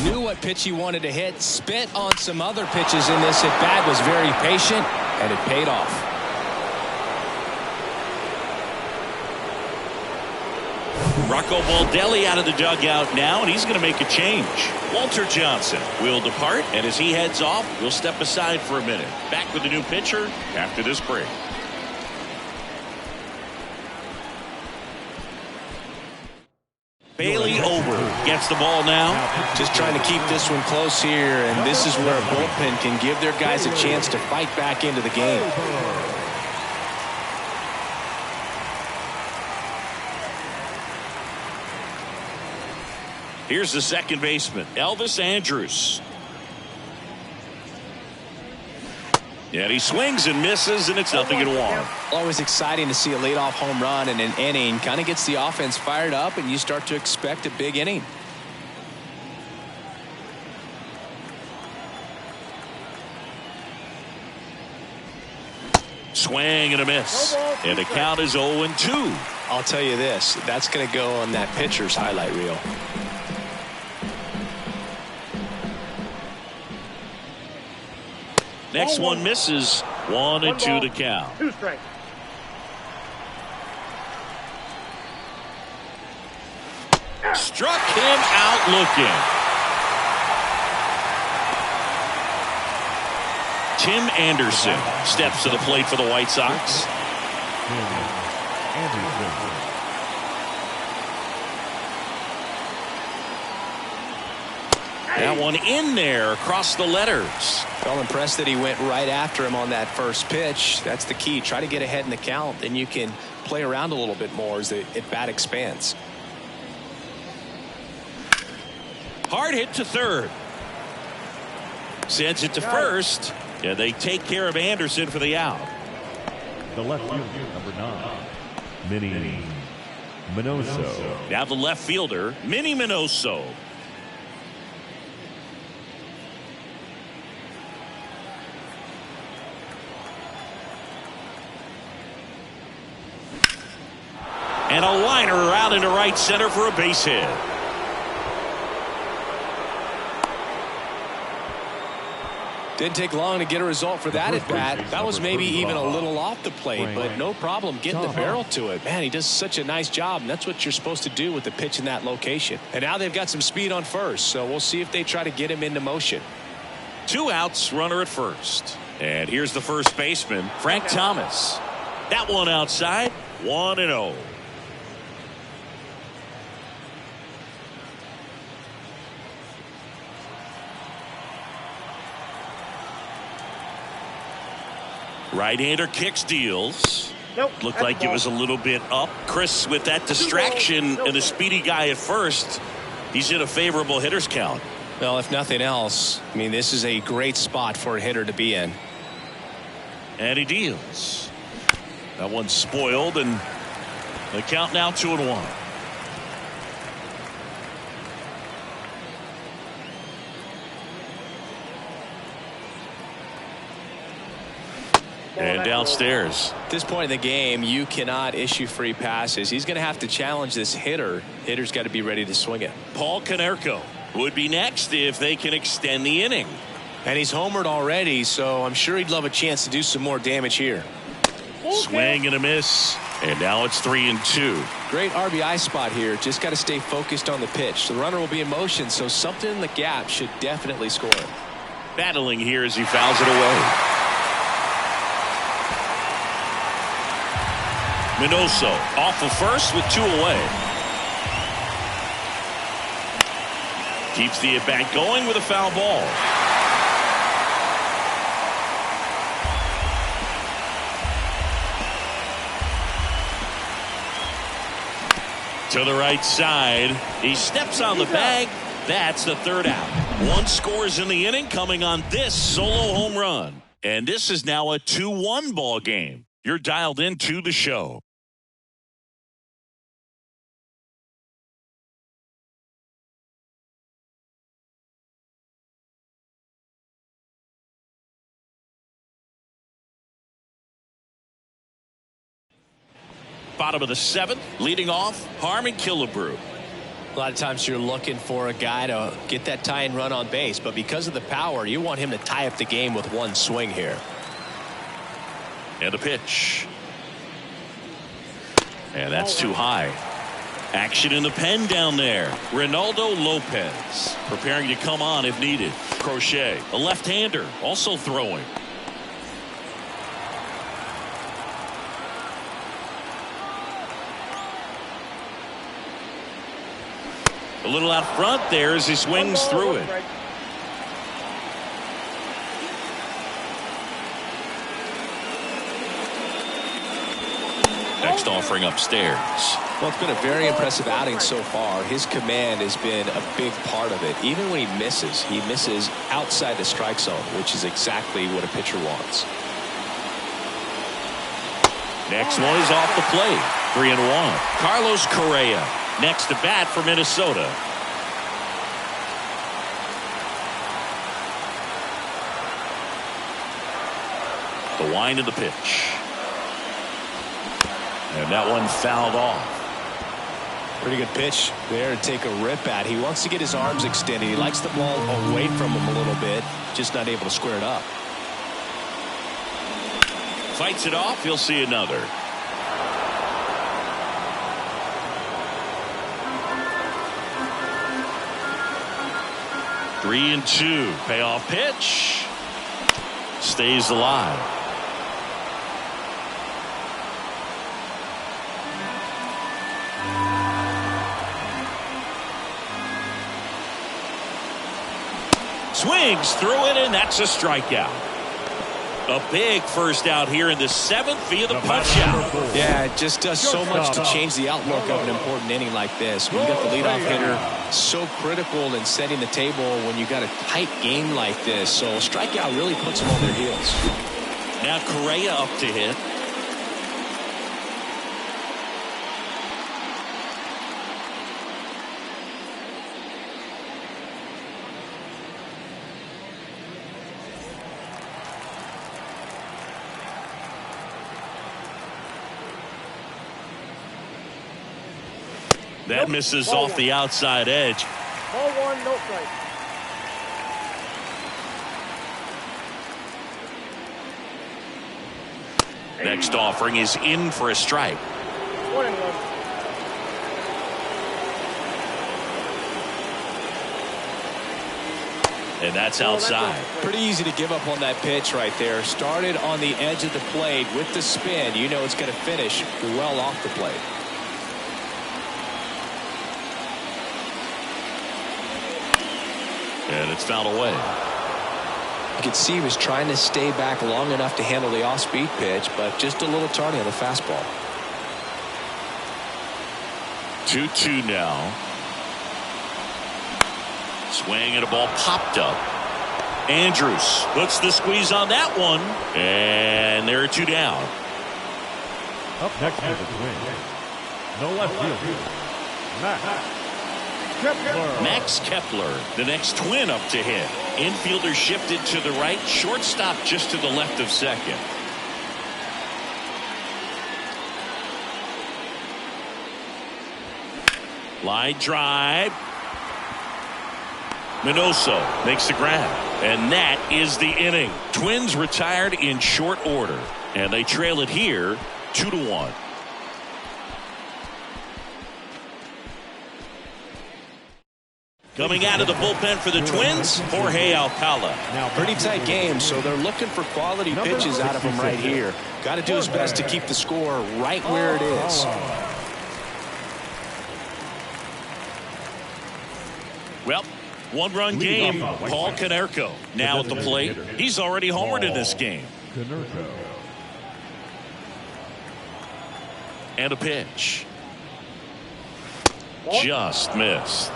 Knew what pitch he wanted to hit, spit on some other pitches in this at bat, was very patient, and it paid off. Rocco Baldelli out of the dugout now, and he's going to make a change. Walter Johnson will depart, and as he heads off, we'll step aside for a minute. Back with the new pitcher after this break. Bailey Ober gets the ball now. Just trying to keep this one close here, and this is where a bullpen can give their guys a chance to fight back into the game. Here's the second baseman, Elvis Andrus. And he swings and misses, and it's 0-1. Always exciting to see a leadoff home run in an inning. Kind of gets the offense fired up, and you start to expect a big inning. Swing and a miss. And the count is 0-2. I'll tell you this, that's going to go on that pitcher's highlight reel. Next one misses. 1-2 to count. 2 strikes. Struck him out looking. Tim Anderson steps to the plate for the White Sox. That one in there across the letters. Well, impressed that he went right after him on that first pitch. That's the key. Try to get ahead in the count, then you can play around a little bit more as the at bat expands. Hard hit to third. Sends it to first, and they take care of Anderson for the out. The left fielder, number 9, Minnie Minoso. Now the left fielder, Minnie Minoso. And a liner out into right center for a base hit. Didn't take long to get a result for that at bat. That was maybe even a little off the plate, but no problem getting the barrel to it. Man, he does such a nice job, and that's what you're supposed to do with the pitch in that location. And now they've got some speed on first, so we'll see if they try to get him into motion. 2 outs, runner at first. And here's the first baseman, Frank Thomas. That one outside, 1-0. Right-hander kicks, deals. Nope. Looked like it was a little bit up. Chris, with that distraction and a speedy guy at first, he's in a favorable hitter's count. Well, if nothing else, I mean, this is a great spot for a hitter to be in. And he deals. That one's spoiled, and the count now 2-1. And downstairs. At this point in the game, you cannot issue free passes. He's going to have to challenge this hitter. Hitter's got to be ready to swing it. Paul Konerko would be next if they can extend the inning. And he's homered already, so I'm sure he'd love a chance to do some more damage here. Swing and a miss. And now it's 3-2. Great RBI spot here. Just got to stay focused on the pitch. The runner will be in motion, so something in the gap should definitely score. Battling here as he fouls it away. Minoso off of first with 2 away. Keeps the at-bat going with a foul ball. To the right side. He steps on the bag. That's the third out. 1 scores in the inning coming on this solo home run. And this is now a 2-1 ball game. You're dialed into the show. Bottom of the 7th, leading off, Harmon Killebrew. A lot of times you're looking for a guy to get that tie-in run on base, but because of the power, you want him to tie up the game with 1 swing here. And a pitch. And that's too high. Action in the pen down there. Reynaldo Lopez preparing to come on if needed. Crochet, a left-hander, also throwing. A little out front there as he swings through it. Next offering upstairs. Well, it's been a very impressive outing so far. His command has been a big part of it. Even when he misses outside the strike zone, which is exactly what a pitcher wants. Next one is off the plate. 3-1. Carlos Correa next to bat for Minnesota. The wind of the pitch. And that one fouled off. Pretty good pitch there to take a rip at. He wants to get his arms extended. He likes the ball away from him a little bit. Just not able to square it up. Fights it off. He'll see another. Three and 2. Payoff pitch. Stays alive. Swings through it, and that's a strikeout. A big first out here in the 7th via the punch out. Yeah, it just does so much to change the outlook of an important inning like this. When you got the leadoff hitter, so critical in setting the table when you got a tight game like this. So a strikeout really puts them on their heels. Now Correa up to hit. That misses off the outside edge. Ball 1, no strike. Next offering is in for a strike. 1-1. And that's outside. Pretty easy to give up on that pitch right there. Started on the edge of the plate with the spin. You know it's going to finish well off the plate. And it's fouled away. You could see he was trying to stay back long enough to handle the off-speed pitch, but just a little tardy on the fastball. 2-2 now. Swing and a ball popped up. Andrews puts the squeeze on that one. And there are 2 down. Up next for the Twins, no left field, Max Kepler, the next Twin up to hit. Infielder shifted to the right. Shortstop just to the left of second. Line drive. Minoso makes the grab. And that is the inning. Twins retired in short order. And they trail it here 2-1. Coming out of the bullpen for the Twins, Jorge Alcala. Now, pretty tight game, so they're looking for quality pitches out of him right here. Got to do his best to keep the score right where it is. Well, 1-run game. Paul Konerko now at the plate. He's already homered in this game. And a pitch. Just missed.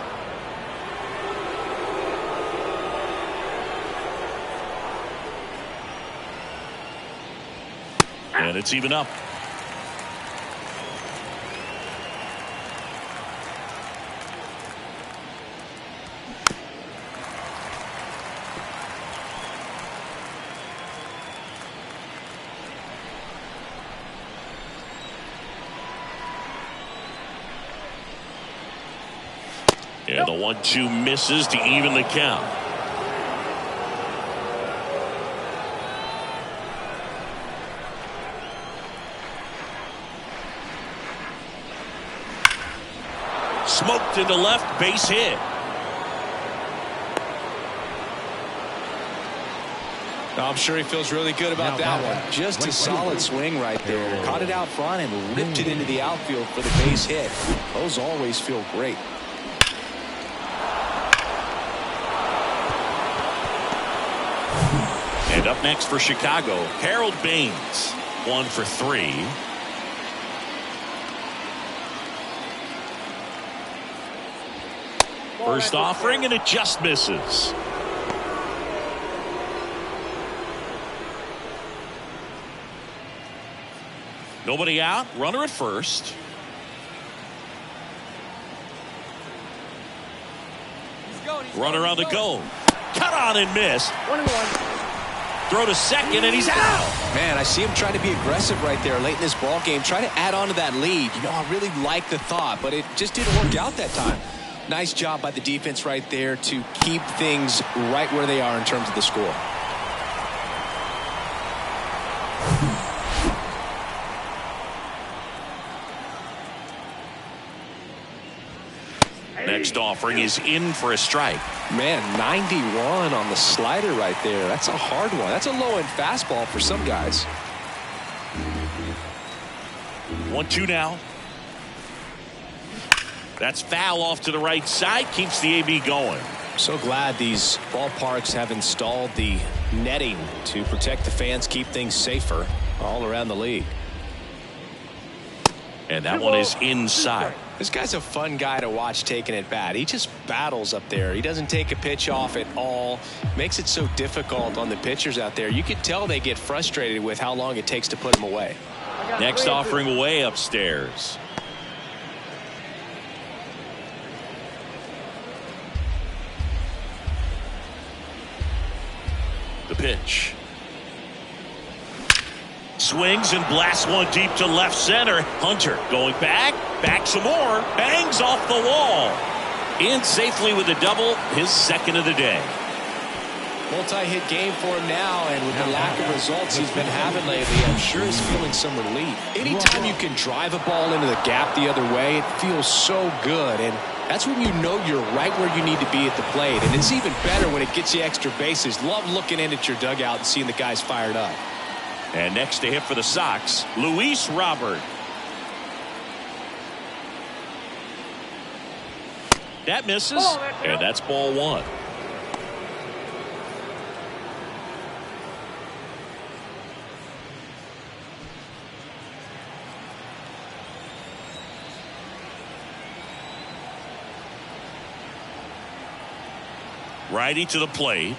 And it's even up. And the 1-2 misses to even the count. Smoked into left, base hit. I'm sure he feels really good about that one. Just a solid swing right there. Caught it out front and ripped it into the outfield for the base hit. Those always feel great. And up next for Chicago, Harold Baines. 1 for 3. First offering, and it just misses. Nobody out. Runner at first. Runner on the go. Cut on and miss. 1-1. Throw to second, and he's out. Man, I see him trying to be aggressive right there late in this ball game. Try to add on to that lead. You know, I really like the thought, but it just didn't work out that time. Nice job by the defense right there to keep things right where they are in terms of the score. Next offering is in for a strike. Man, 91 on the slider right there. That's a hard one. That's a low-end fastball for some guys. 1-2 now. That's foul off to the right side. Keeps the AB going. So glad these ballparks have installed the netting to protect the fans, keep things safer all around the league. And that one is inside. This guy's a fun guy to watch taking at bat. He just battles up there. He doesn't take a pitch off at all. Makes it so difficult on the pitchers out there. You can tell they get frustrated with how long it takes to put him away. Next offering away upstairs. The pitch. Swings and blasts one deep to left center. Hunter going back some more, bangs off the wall. In safely with a double, his second of the day. Multi-hit game for him now, and with the lack of results he's been having lately, I'm sure he's feeling some relief. Anytime you can drive a ball into the gap the other way, it feels so good, and that's when you know you're right where you need to be at the plate. And it's even better when it gets you extra bases. Love looking in at your dugout and seeing the guys fired up. And next to hit for the Sox, Luis Robert. That misses, and that's ball one. Righty to the plate.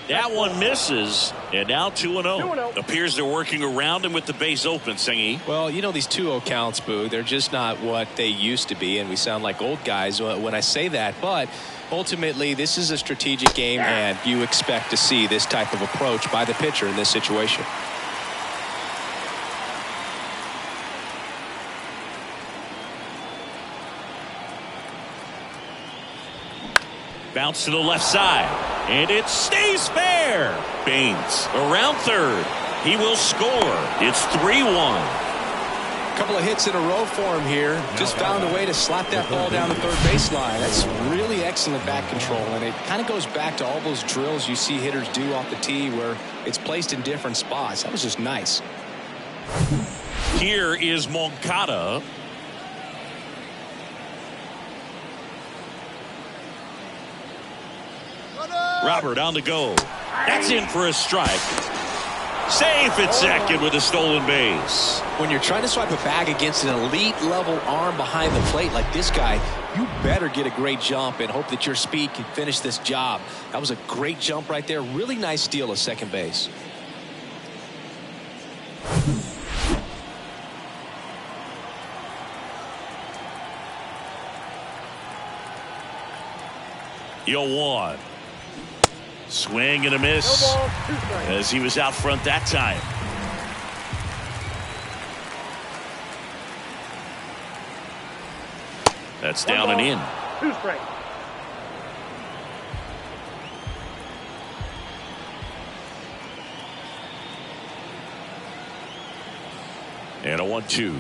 That one misses, and now 2-0. Appears they're working around him with the base open, Singy. Well, you know, these 2-0 counts, Boo, they're just not what they used to be, and we sound like old guys when I say that. But ultimately, this is a strategic game, and you expect to see this type of approach by the pitcher in this situation. Bounce to the left side, and it stays fair. Baines around third. He will score. It's 3-1. A couple of hits in a row for him here. Just found a way to slap that ball down the third baseline. That's really excellent bat control, and it kind of goes back to all those drills you see hitters do off the tee where it's placed in different spots. That was just nice. Here is Moncada. Robert on the go. That's in for a strike. Safe at second with a stolen base. When you're trying to swipe a bag against an elite level arm behind the plate like this guy, you better get a great jump and hope that your speed can finish this job. That was a great jump right there. Really nice steal of second base. Yo-1. Swing and a miss as he was out front that time. That's down and in. 2 strikes. And a 1-2.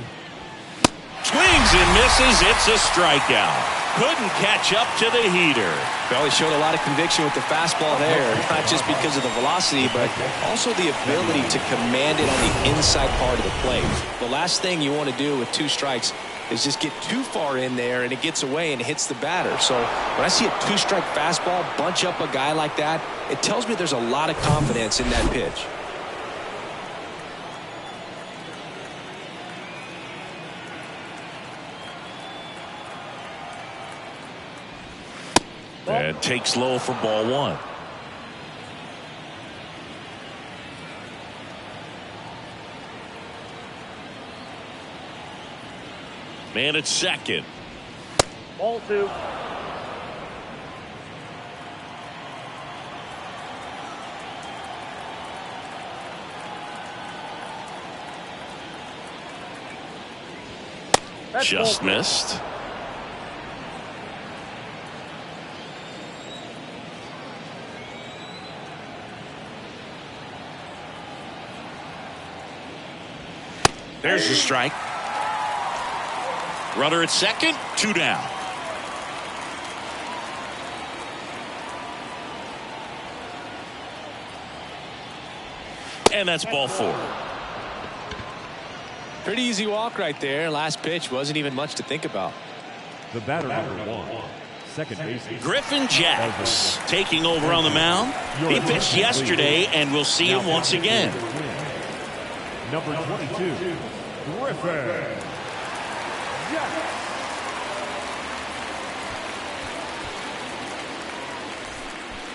Swings and misses. It's a strikeout. Couldn't catch up to the heater. Well, he showed a lot of conviction with the fastball there, not just because of the velocity, but also the ability to command it on the inside part of the plate. The last thing you want to do with 2 strikes is just get too far in there and it gets away and hits the batter. So when I see a 2-strike fastball bunch up a guy like that, it tells me there's a lot of confidence in that pitch. And takes low for ball 1. Man at second. Ball 2. Just missed. There's the strike. Runner at second, 2 down. And that's ball 4. Pretty easy walk right there. Last pitch wasn't even much to think about. The batter number 1, second baseman Griffin Jax taking over on the mound. He pitched yesterday, and we'll see him once again. Number 22, Griffin Jax.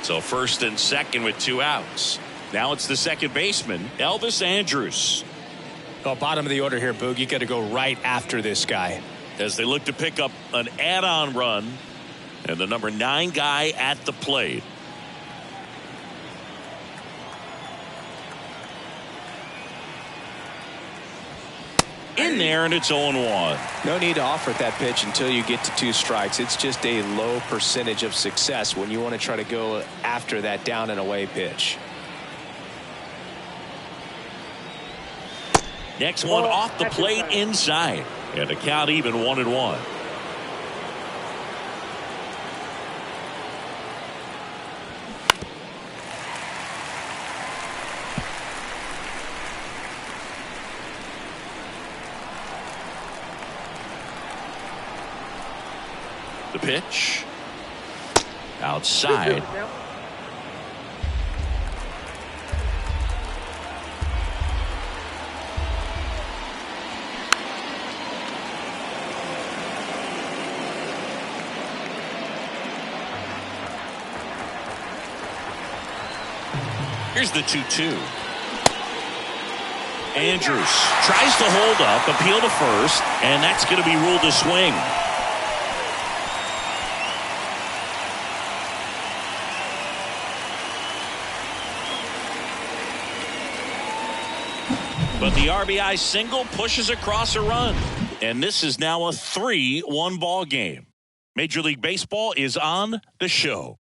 So first and second with 2 outs. Now it's the second baseman, Elvis Andrus. Well, bottom of the order here, Boog. You got to go right after this guy. As they look to pick up an add-on run, and the number 9 guy at the plate. In there, and it's 0-1. No need to offer that pitch until you get to 2 strikes. It's just a low percentage of success when you want to try to go after that down and away pitch. Next one off the plate inside, and a count even 1-1. The pitch outside. Here's the 2-2. Andrews tries to hold up, appeal to first, and that's going to be ruled a swing. But the RBI single pushes across a run. And this is now a 3-1 ball game. Major League Baseball is on the show.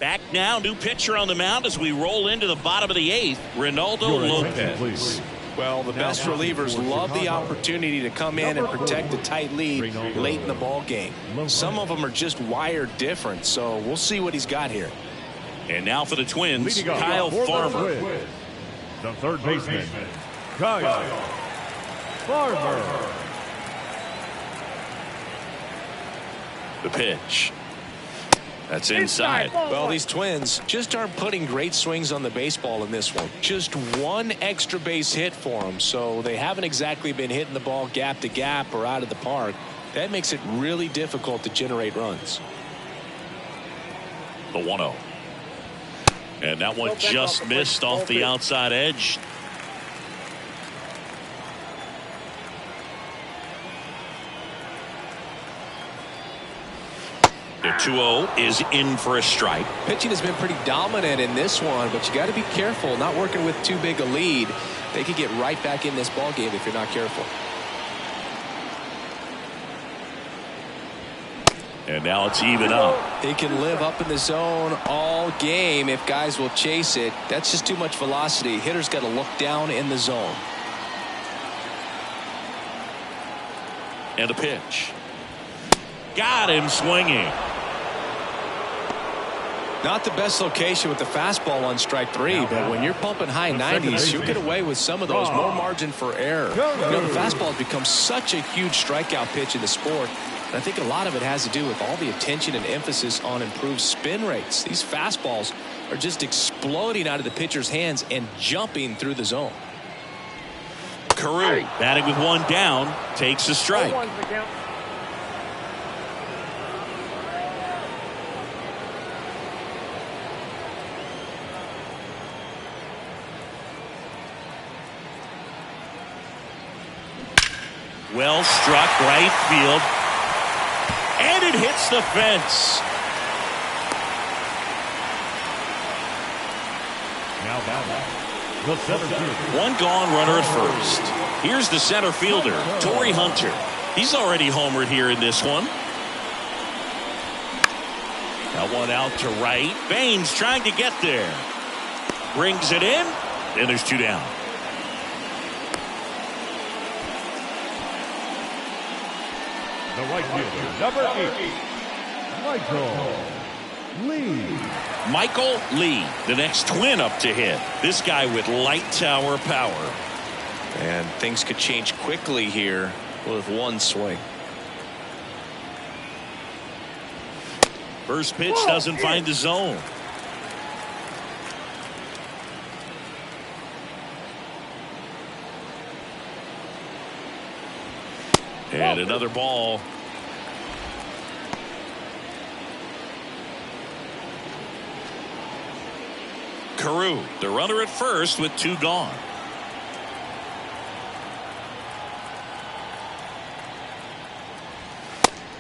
Back now, new pitcher on the mound as we roll into the bottom of the 8th, Reynaldo Lopez. Well, the best relievers love the opportunity to come in and protect a tight lead late in the ball game. Some of them are just wired different, so we'll see what he's got here. And now for the Twins, Kyle Farmer. The third baseman, Kyle Farmer. The pitch. That's inside. Well, these Twins just aren't putting great swings on the baseball in this one. Just one extra base hit for them, so they haven't exactly been hitting the ball gap to gap or out of the park. That makes it really difficult to generate runs. The 1-0. And that one just missed off the outside edge. The 2-0 is in for a strike. Pitching has been pretty dominant in this one, but you got to be careful not working with too big a lead. They could get right back in this ball game if you're not careful. And now it's even up. They can live up in the zone all game if guys will chase it. That's just too much velocity. Hitters got to look down in the zone. And a pitch. Got him swinging. Not the best location with the fastball on strike 3, but when you're pumping high 90s, you'll get away with some of those. More margin for error. You know, the fastball has become such a huge strikeout pitch in the sport. And I think a lot of it has to do with all the attention and emphasis on improved spin rates. These fastballs are just exploding out of the pitcher's hands and jumping through the zone. Carew batting with one down, takes a strike. Well struck right field. And it hits the fence. Now batting, the center fielder. One gone runner at first. Here's the center fielder, Torrey Hunter. He's already homered here in this one. That one out to right. Baines trying to get there. Brings it in. And there's 2 down. The right fielder, number 8, Michael Lee. Michael Lee, the next Twin up to hit. This guy with light tower power. And things could change quickly here with one swing. First pitch doesn't find the zone. And another ball. Carew, the runner at first with 2 gone.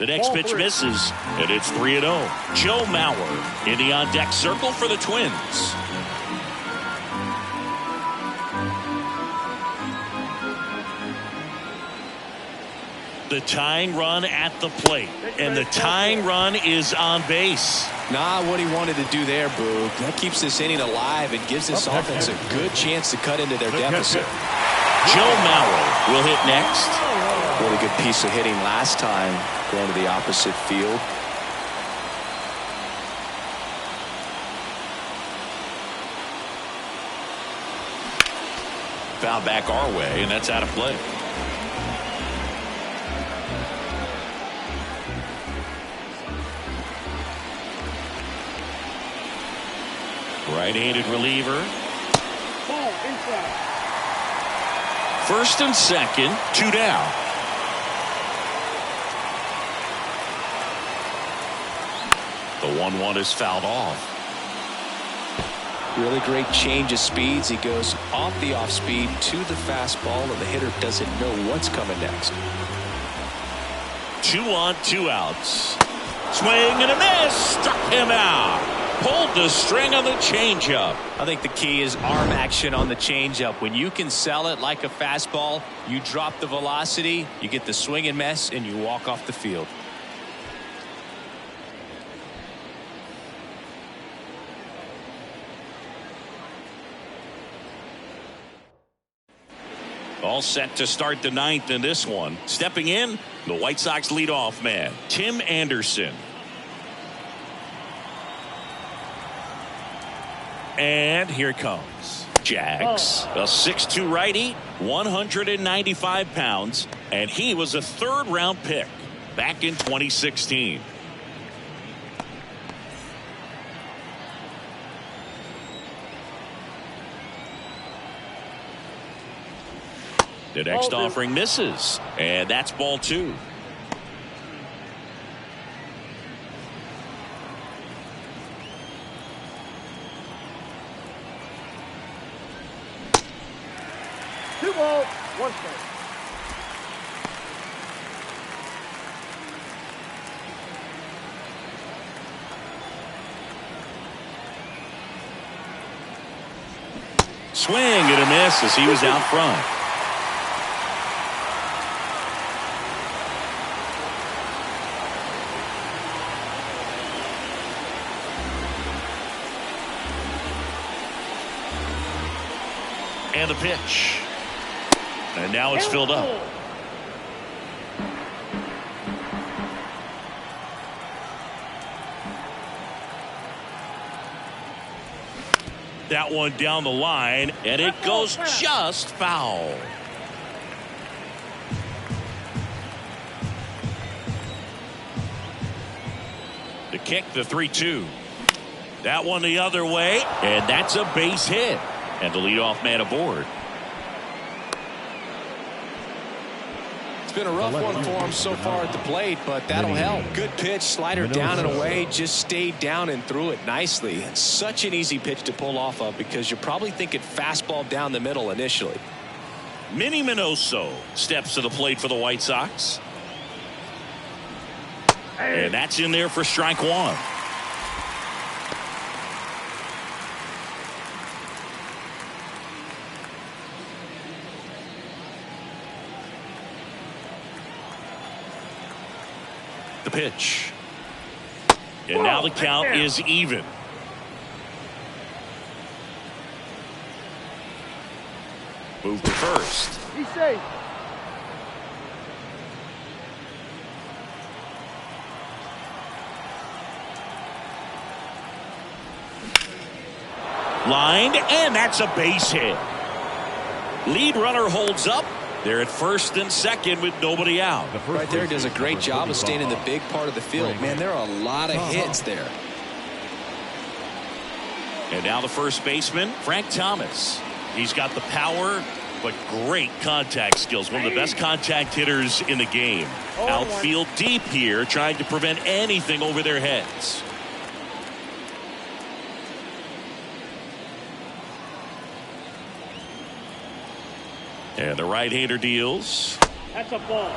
The next pitch misses, and it's 3-0. Joe Mauer in the on-deck circle for the Twins. The tying run at the plate, and the tying run is on base. Not what he wanted to do there, Boog. That keeps this inning alive and gives this offense a good chance to cut into their deficit. Joe Mauer will hit next. Really good piece of hitting last time, going to the opposite field. Foul back our way, and that's out of play. Right-handed reliever. First and second, 2 down. The 1-1 is fouled off. Really great change of speeds. He goes off the off speed to the fastball, and the hitter doesn't know what's coming next. 2 on, 2 outs. Swing and a miss. Struck him out. Pulled the string on the changeup. I think the key is arm action on the changeup. When you can sell it like a fastball, you drop the velocity, you get the swing and miss, and you walk off the field. All set to start the 9th in this one. Stepping in, the White Sox leadoff man, Tim Anderson. And here it comes. Jags, a 6'2" righty, 195 pounds, and he was a 3rd-round pick back in 2016. The next offering misses, and that's ball 2. Two balls, 1 strike. Swing and a miss as he was out front. And the pitch. And now it's filled up. That one down the line, and it goes just foul. The kick, the 3-2. That one the other way, and that's a base hit. And the leadoff man aboard. It's been a rough one for him so far at the plate, but that'll help. Good pitch, slider down and away, just stayed down and threw it nicely. It's such an easy pitch to pull off of because you're probably thinking fastball down the middle initially. Minnie Minoso steps to the plate for the White Sox. And that's in there for strike 1. The pitch. And now the count is even. Move to first. He's safe. Lined, and that's a base hit. Lead runner holds up. They're at first and second with nobody out. Right there does a great job of staying in the big part of the field. Man, there are a lot of hits there. And now the first baseman, Frank Thomas. He's got the power, but great contact skills. One of the best contact hitters in the game. Outfield deep here, trying to prevent anything over their heads. And the right-hander deals. That's a ball.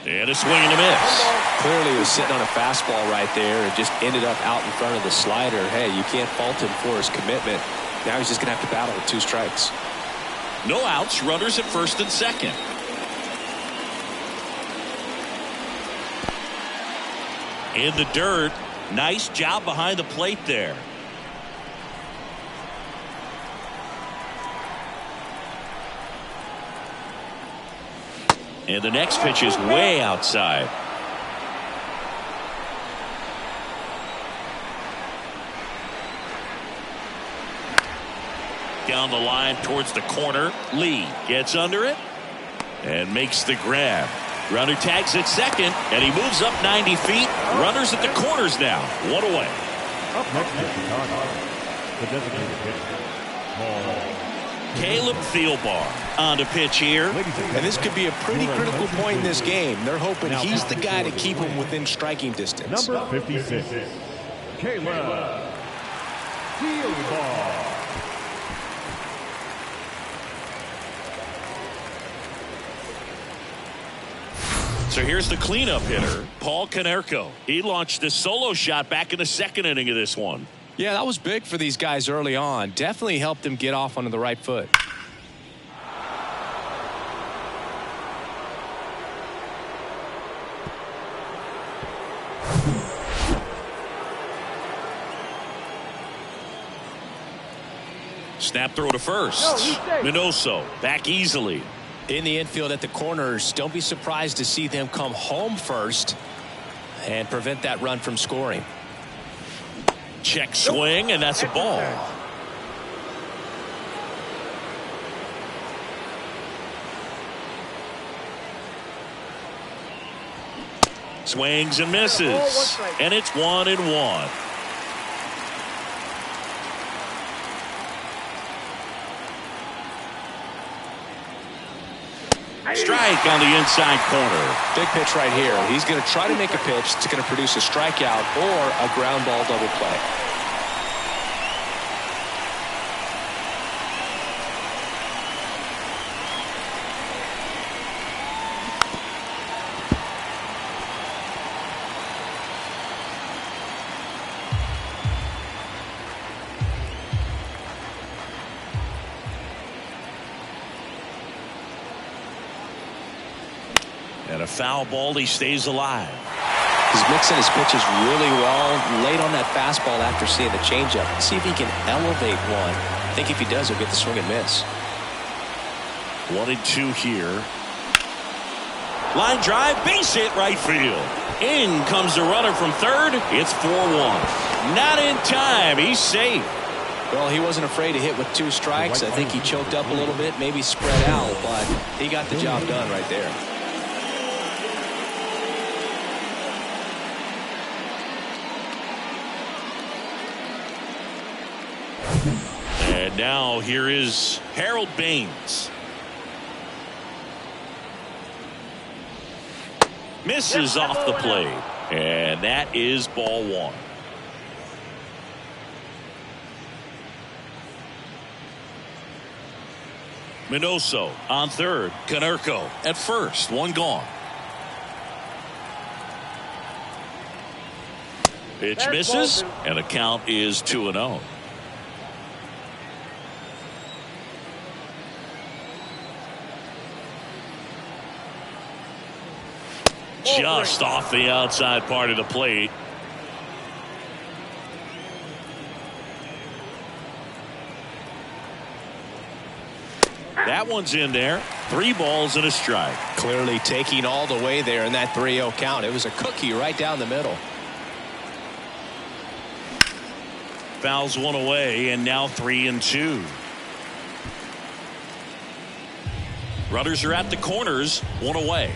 And a swing and a miss. Clearly he was sitting on a fastball right there and just ended up out in front of the slider. Hey, you can't fault him for his commitment. Now he's just going to have to battle with 2 strikes. No outs, runners at first and second. In the dirt. Nice job behind the plate there. And the next pitch is way outside. Down the line towards the corner. Lee gets under it and makes the grab. Runner tags at second, and he moves up 90 feet. Runners at the corners now. One away. Up next is Chicago. The designated pitcher, Paul. Caleb Thielbar on to pitch here. And this could be a pretty critical point in this game. They're hoping he's the guy to keep him within striking distance. Number 56, Caleb Thielbar. So here's the cleanup hitter, Paul Konerko. He launched a solo shot back in the second inning of this one. Yeah, that was big for these guys early on. Definitely helped them get off onto the right foot. Snap throw to first. Minoso back easily. In the infield at the corners, don't be surprised to see them come home first and prevent that run from scoring. Check swing, and that's a ball. Swings and misses, and it's 1-1. Strike on the inside corner. Big pitch right here. He's going to try to make a pitch that's going to produce a strikeout or a ground ball double play. And a foul ball, he stays alive. He's mixing his pitches really well. Late on that fastball after seeing the changeup. See if he can elevate one. I think if he does, he'll get the swing and miss. 1-2 here. Line drive, base hit right field. In comes the runner from third. It's 4-1. Not in time. He's safe. Well, he wasn't afraid to hit with 2 strikes. I think he choked up a little bit, maybe spread out, but he got the job done right there. And now here is Harold Baines. Misses off the plate. And that is ball 1. Minoso on third. Konerko at first. One gone. Pitch misses, and the count is 2-0. Just off the outside part of the plate. That one's in there. 3 balls and a strike. Clearly taking all the way there in that 3-0 count. It was a cookie right down the middle. Fouls one away, and now 3-2. Runners are at the corners. One away.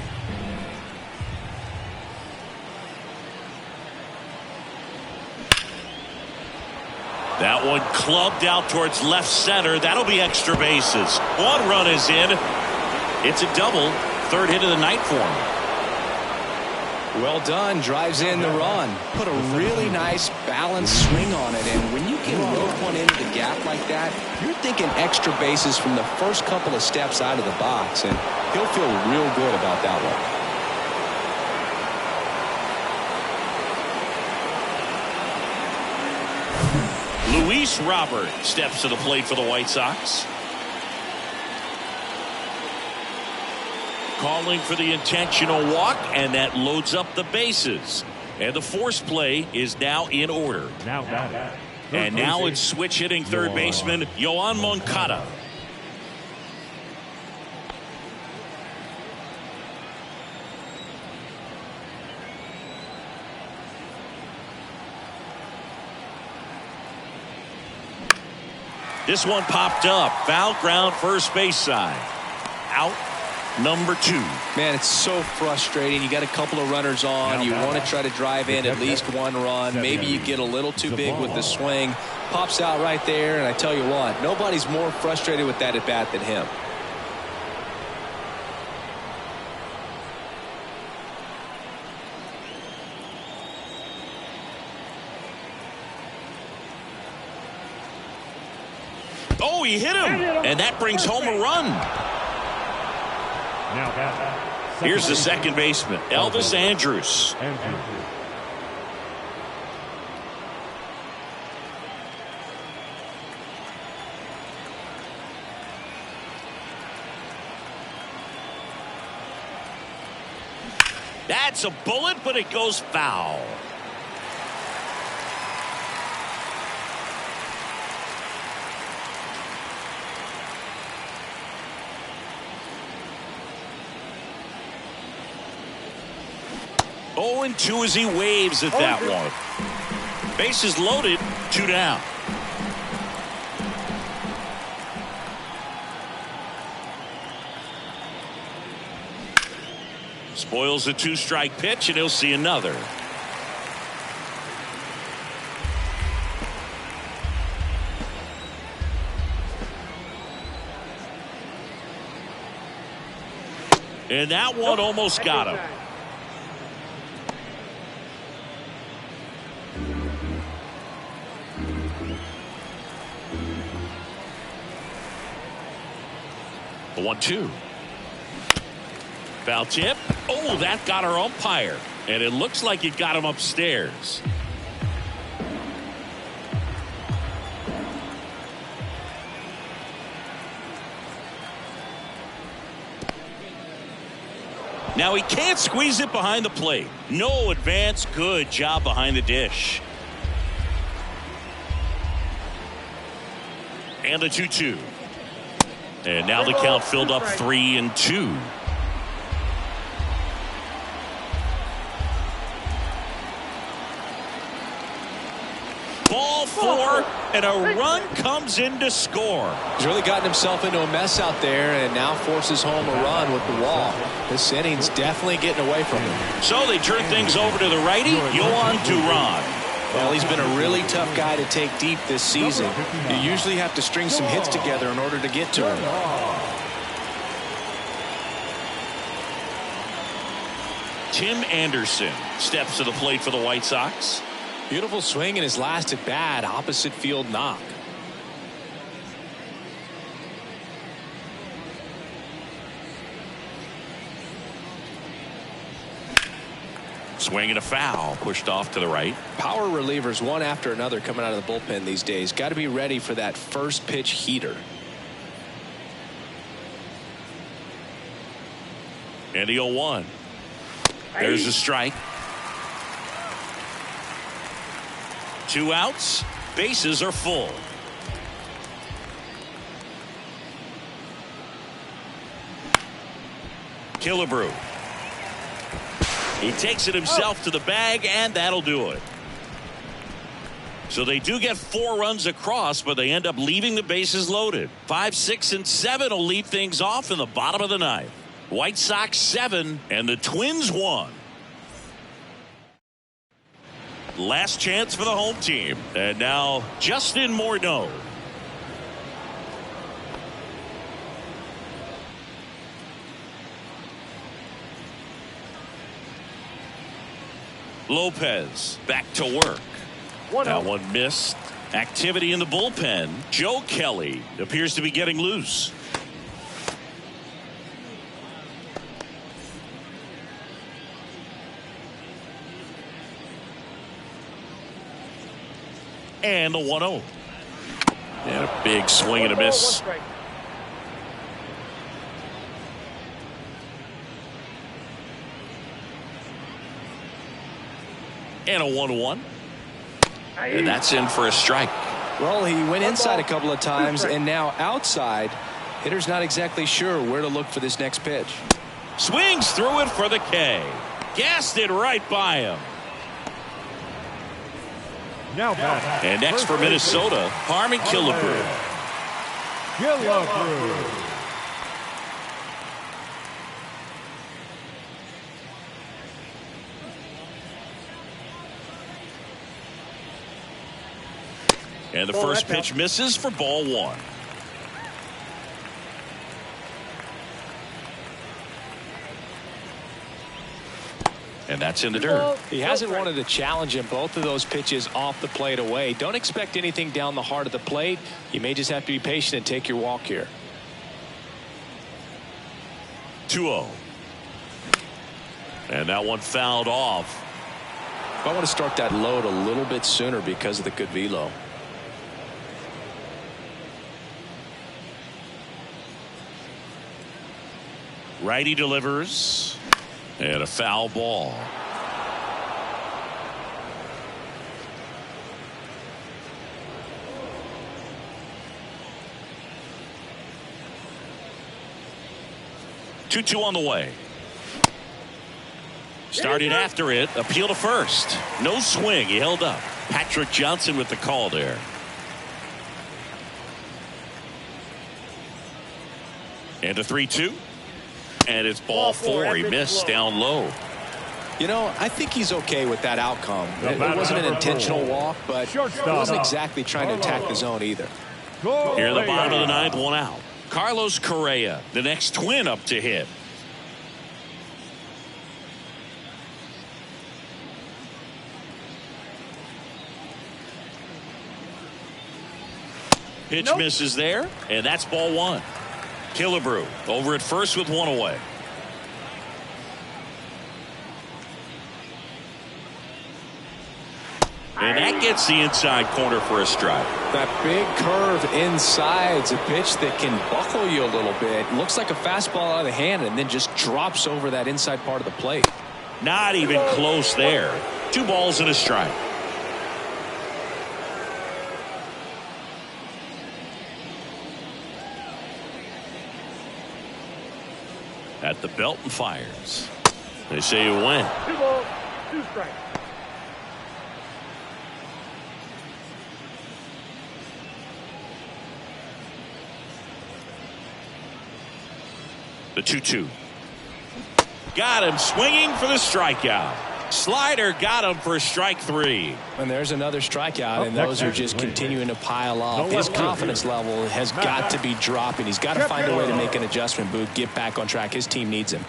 That one clubbed out towards left center. That'll be extra bases. 1 run is in. It's a double. 3rd hit of the night for him. Well done. Drives in the run. Put a really nice balanced swing on it. And when you can rope one into the gap like that, you're thinking extra bases from the first couple of steps out of the box. And he'll feel real good about that one. Luis Robert steps to the plate for the White Sox. Calling for the intentional walk, and that loads up the bases. And the force play is now in order. And now it's switch hitting third baseman Yoan Moncada. This one popped up. Foul ground first base side. Out. number 2. Man, it's so frustrating. You got a couple of runners on. You want to try to drive in at least one run. Maybe you get a little too big with the swing. Pops out right there, and I tell you what, nobody's more frustrated with that at bat than him. Oh, he hit him, and that brings home a run. Here's the second baseman, Elvis Andrus. That's a bullet, but it goes foul. Oh, and 2 as he waves at that one. Bases loaded, 2 down. Spoils a 2-strike pitch, and he'll see another. And that one almost got him. The 1-2. Foul tip. Oh, that got our umpire. And it looks like it got him upstairs. Now he can't squeeze it behind the plate. No advance. Good job behind the dish. And a 2-2. And now the count filled up 3-2. Ball 4, and a run comes in to score. He's really gotten himself into a mess out there and now forces home a run with the wall. This inning's definitely getting away from him. So they turn things over to the righty, Yohan Duran. Well, he's been a really tough guy to take deep this season. You usually have to string some hits together in order to get to him. Tim Anderson steps to the plate for the White Sox. Beautiful swing in his last at bat, opposite field knock. Swing and a foul, pushed off to the right. Power relievers one after another coming out of the bullpen these days. Got to be ready for that first pitch heater. And the 0-1. There's a strike. 2 outs. Bases are full. Killebrew. He takes it himself to the bag, and that'll do it. So they do get 4 runs across, but they end up leaving the bases loaded. 5, 6, and 7 will lead things off in the bottom of the 9th. White Sox 7 and the Twins 1. Last chance for the home team. And now Justin Morneau. Lopez back to work. That one missed. Activity in the bullpen. Joe Kelly appears to be getting loose. And a 1-0. And a big swing and a miss. And a 1-1. And that's in for a strike. Well, he went inside a couple of times and now outside. Hitter's not exactly sure where to look for this next pitch. Swings through it for the K. Gassed it right by him. Now back. And next for Minnesota, Harmon Killebrew. And the first pitch misses for ball one. And that's in the dirt. He hasn't wanted to challenge him. Both of those pitches off the plate away. Don't expect anything down the heart of the plate. You may just have to be patient and take your walk here. 2-0. And that one fouled off. I want to start that load a little bit sooner because of the good velo. Righty delivers. And a foul ball. Two on the way. Started after it. Appeal to first. No swing. He held up. Patrick Johnson with the call there. And a 3-2. And it's ball four. He missed down low. You know, I think he's okay with that outcome. It wasn't an intentional walk, but he wasn't exactly trying to attack the zone either. Here in the bottom of the ninth, one out. Carlos Correa, the next twin up to hit. Pitch misses there, and that's ball one. Killebrew over at first with one away. And that gets the inside corner for a strike. That big curve inside's a pitch that can buckle you a little bit. Looks like a fastball out of the hand and then just drops over that inside part of the plate. Not even close there. 2 balls and a strike. At the belt and fires. They say you win. 2 balls, 2 strikes. The 2-2. Got him swinging for the strikeout. Slider got him for strike 3. And there's another strikeout, and those are just continuing to pile up. His confidence level has got to be dropping. He's got to find a way to make an adjustment, Boog, get back on track. His team needs him.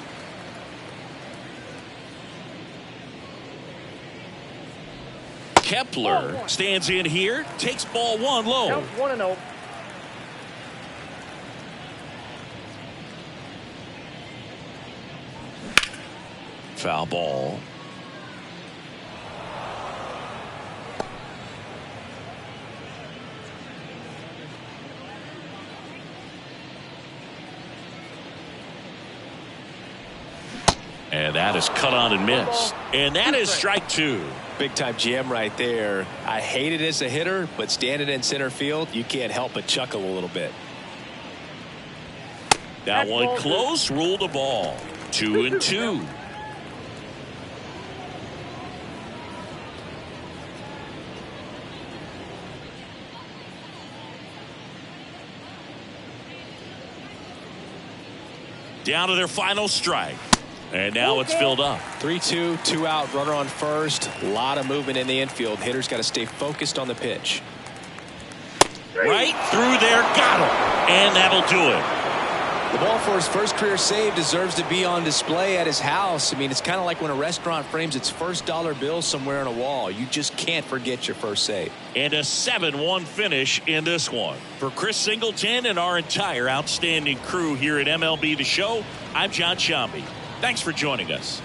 Kepler stands in here, takes ball 1 low. Counts 1-0. Foul ball. And that is cut on and missed. And that is strike 2. Big time jam right there. I hate it as a hitter, but standing in center field, you can't help but chuckle a little bit. That one close, ruled a ball. 2-2. Down to their final strike. And now it's filled up. 3-2, 2 out, runner on first. A lot of movement in the infield. Hitters got to stay focused on the pitch. Right through there, got him. And that'll do it. The ball for his first career save deserves to be on display at his house. I mean, it's kind of like when a restaurant frames its first dollar bill somewhere on a wall. You just can't forget your first save. And a 7-1 finish in this one. For Chris Singleton and our entire outstanding crew here at MLB The Show, I'm John Sciambi. Thanks for joining us.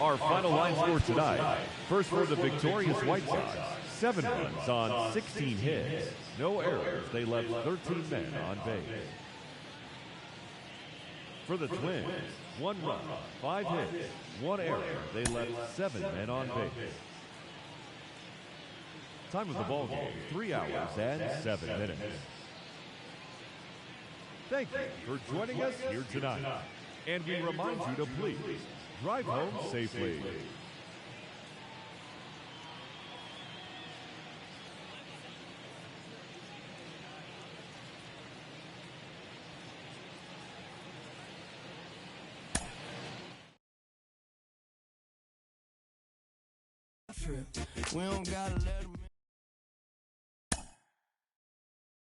Our final line score tonight. First for the victorious White Sox, 7 runs on 16 hits. No errors. They left 13 men on base. For the Twins, 1 run, 5 hits, 1 error. They left 7 men on base. Time of the ball game, 3 hours and 7 minutes. Thank you for joining us here tonight. And we remind you to please drive home safely. We don't gotta let 'em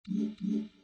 in.